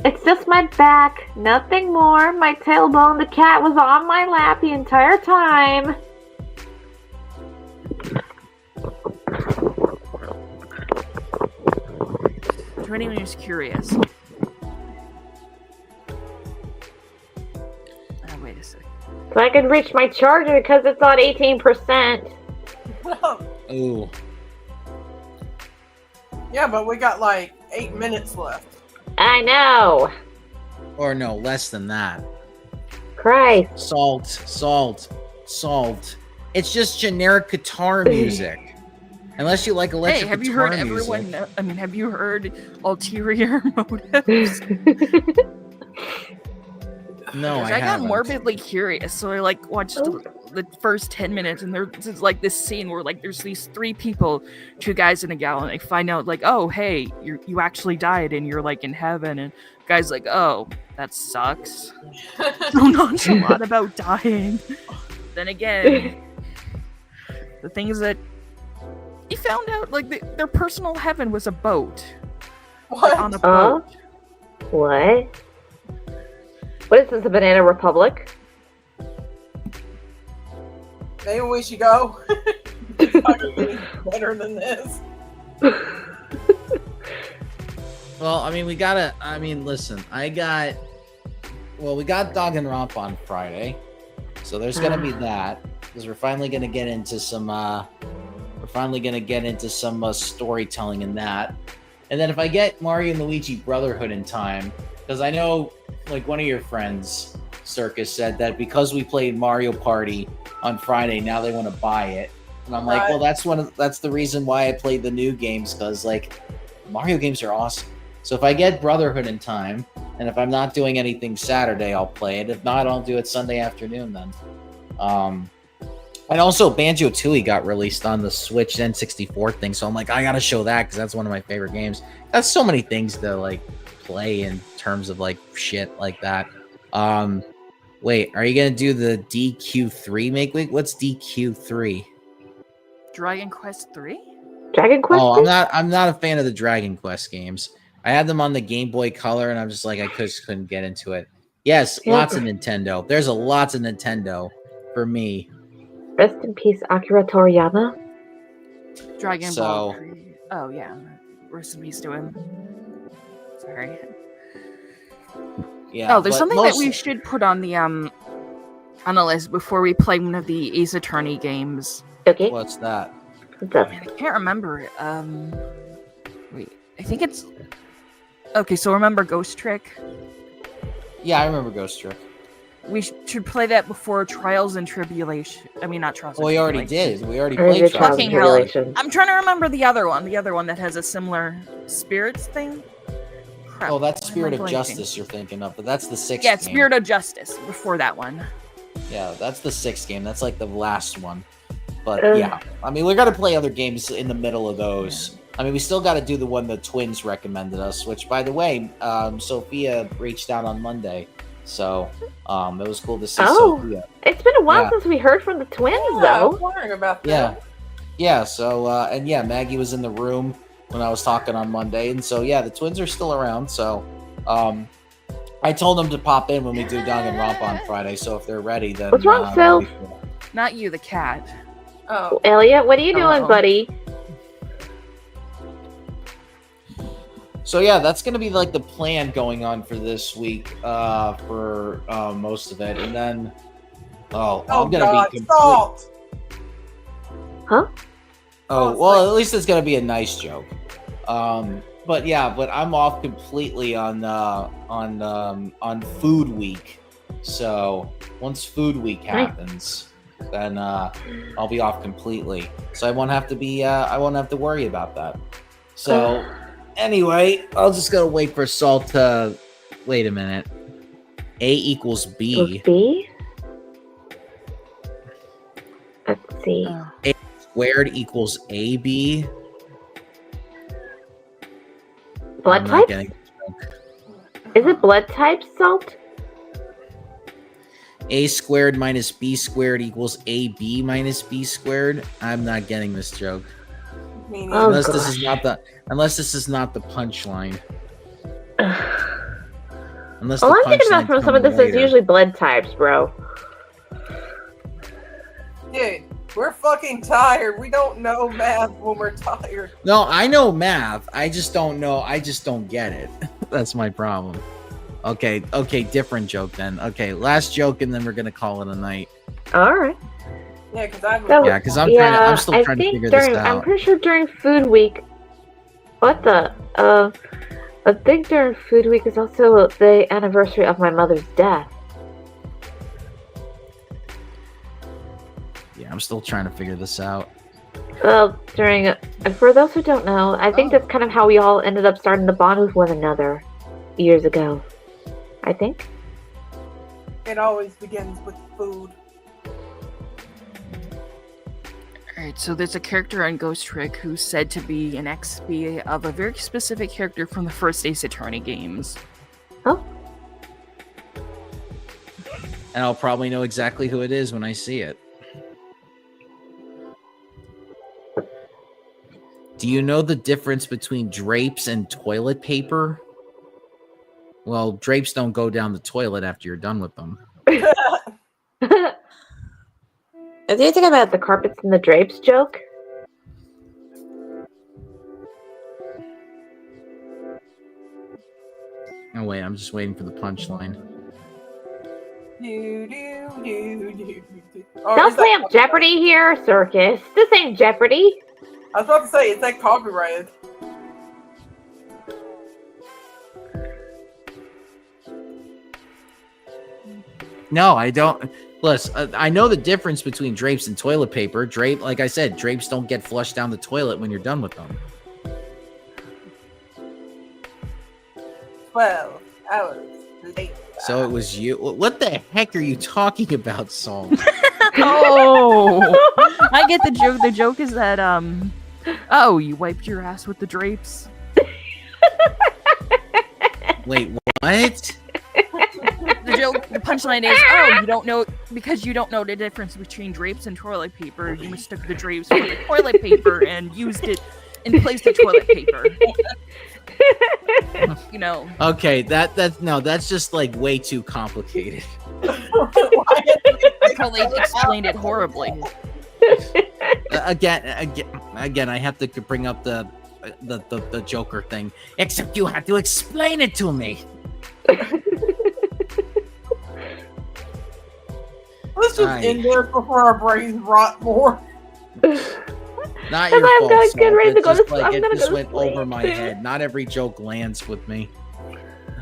It's just my back, nothing more. My tailbone, the cat was on my lap the entire time. To anyone who's curious. Wait a second. So I could reach my charger because it's on 18%. Ooh. Yeah, but we got like 8 minutes left. I know. Or no, less than that. Christ. Salt. It's just generic guitar music. Unless you like electric guitar music. Hey, have you heard everyone? I mean, have you heard Ulterior Motives? No, I got morbidly curious, so I like watched the first 10 minutes, and there's like this scene where like there's these 3 people, 2 guys and a gal, and they find out like, oh hey, you actually died and you're like in heaven, and the guy's like, oh, that sucks. So nonchalant about dying. Then again, the things that he found out, like their personal heaven was a boat. What? On a boat. What? What is this, a Banana Republic? Maybe we should go. It's not gonna be better than this. Well, I mean, we got Danganronpa on Friday, so there's gonna be that because we're finally gonna get into some storytelling in that, and then if I get Mario and Luigi Brotherhood in time, because I know like one of your friends, Circus, said that because we played Mario Party on Friday, now they want to buy it, and I'm like, well, that's the reason why I played the new games, because like Mario games are awesome. So if I get Brotherhood in time, and if I'm not doing anything Saturday, I'll play it. If not, I'll do it Sunday afternoon then. And also Banjo-Tooie got released on the Switch N64 thing, so I'm like, I gotta show that because that's one of my favorite games. That's so many things to like play in terms of like shit like that. Wait, are you gonna do the DQ3 make week? What's DQ3? Dragon Quest 3? Dragon Quest? Oh, I'm not a fan of the Dragon Quest games. I had them on the Game Boy Color, and I'm just like, I just couldn't get into it. Yes, lots of Nintendo. There's lots of Nintendo for me. Rest in peace, Akira Toriyama. Dragon Ball 3. Oh, yeah. Rest in peace to him. Sorry. Yeah. Oh, there's something that we should put on the list before we play one of the Ace Attorney games. Okay. What's that? What's Man, I can't remember it. Wait, I think it's... Okay, so remember Ghost Trick? Yeah, I remember Ghost Trick. We should play that before Trials and Tribulation. I mean, not Trials. Well, we already did. We already played played Trials Fucking and hell. Tribulation. I'm trying to remember the other one. The other one that has a similar spirits thing. Crap. Oh, that's Why am I Spirit of blanking? Justice you're thinking of, but that's the 6th Yeah, game. Spirit of Justice before that one. Yeah, that's the 6th game. That's like the last one. But yeah, I mean, we got to play other games in the middle of those. I mean, we still got to do the one the twins recommended us, which, by the way, Sophia reached out on Monday. So it was cool to see Sophia. It's been a while since we heard from the twins, I though. was wondering about that. Yeah. So and yeah, Maggie was in the room when I was talking on Monday, and so yeah, the twins are still around. So I told them to pop in when we do Danganronpa on Friday. So if they're ready, then what's wrong, Soph? Not you, the cat. Oh, Elliot, what are you doing, buddy? So yeah, that's gonna be like the plan going on for this week, for most of it, and then I'm gonna be salt. Huh? Oh well, at least it's gonna be a nice joke. But I'm off completely on Food Week. So once Food Week happens, then I'll be off completely. So I won't have to worry about that. So. Anyway, I'll just gotta wait for Salt to... Wait a minute. A equals B. B? Let's see. A squared equals AB. Blood type? Is it blood type, Salt? A squared minus B squared equals AB minus B squared. I'm not getting this joke. Unless this is not the punchline. Unless all I'm thinking about from some of this is usually blood types, bro. Dude, we're fucking tired. We don't know math when we're tired. No, I know math. I just don't know. I just don't get it. That's my problem. Okay, different joke then. Okay, last joke, and then we're gonna call it a night. All right. Yeah, because I'm still trying to figure this out. I'm pretty sure during Food Week. What the? I think during Food Week is also the anniversary of my mother's death. Yeah, I'm still trying to figure this out. Well, for those who don't know, I think that's kind of how we all ended up starting to bond with one another years ago. I think. It always begins with food. Alright, so there's a character on Ghost Trick who's said to be an XP of a very specific character from the first Ace Attorney games. Oh. And I'll probably know exactly who it is when I see it. Do you know the difference between drapes and toilet paper? Well, drapes don't go down the toilet after you're done with them. Are you talking about the carpets and the drapes joke? Oh wait, I'm just waiting for the punchline. Don't play up Jeopardy here, Circus. This ain't Jeopardy. I was about to say, it's that copyrighted. No, I don't. Listen, I know the difference between drapes and toilet paper. Like I said, drapes don't get flushed down the toilet when you're done with them. 12 hours later. So it was you. What the heck are you talking about, Saul? Oh, I get the joke. The joke is that you wiped your ass with the drapes. Wait, what? the joke, the punchline is, oh, you don't know, because you don't know the difference between drapes and toilet paper, you mistook the drapes for the toilet paper and used it in place of toilet paper. You know. Okay, that's just like way too complicated. I probably explained it horribly. Again, I have to bring up the Joker thing. Except you had to explain it to me. Let's just end this before our brains rot more. Not your I'm fault. gonna get ready to go to Like, I'm it gonna just go went to sleep. over my head. Not every joke lands with me.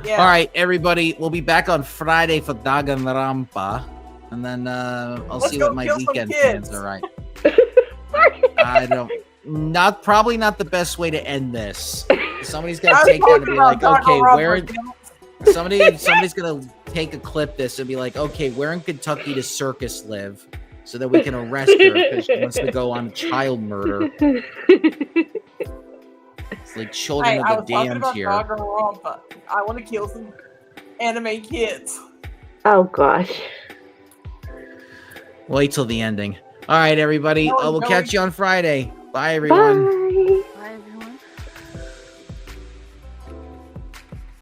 Yeah. All right, everybody, we'll be back on Friday for Danganronpa, and then I'll Let's see go what my kill some weekend kids. plans are. Right. I don't. Probably not the best way to end this. Somebody's got to take that and be like, okay, where? Somebody's gonna take a clip this and be like, okay, where in Kentucky does Circus live, so that we can arrest her because she wants to go on child murder. It's like Children I of was the talking Damned about here. Danganronpa. I want to kill some anime kids. Oh gosh. Wait till the ending. All right, everybody. No, We'll no. catch you on Friday. Bye, everyone. Bye.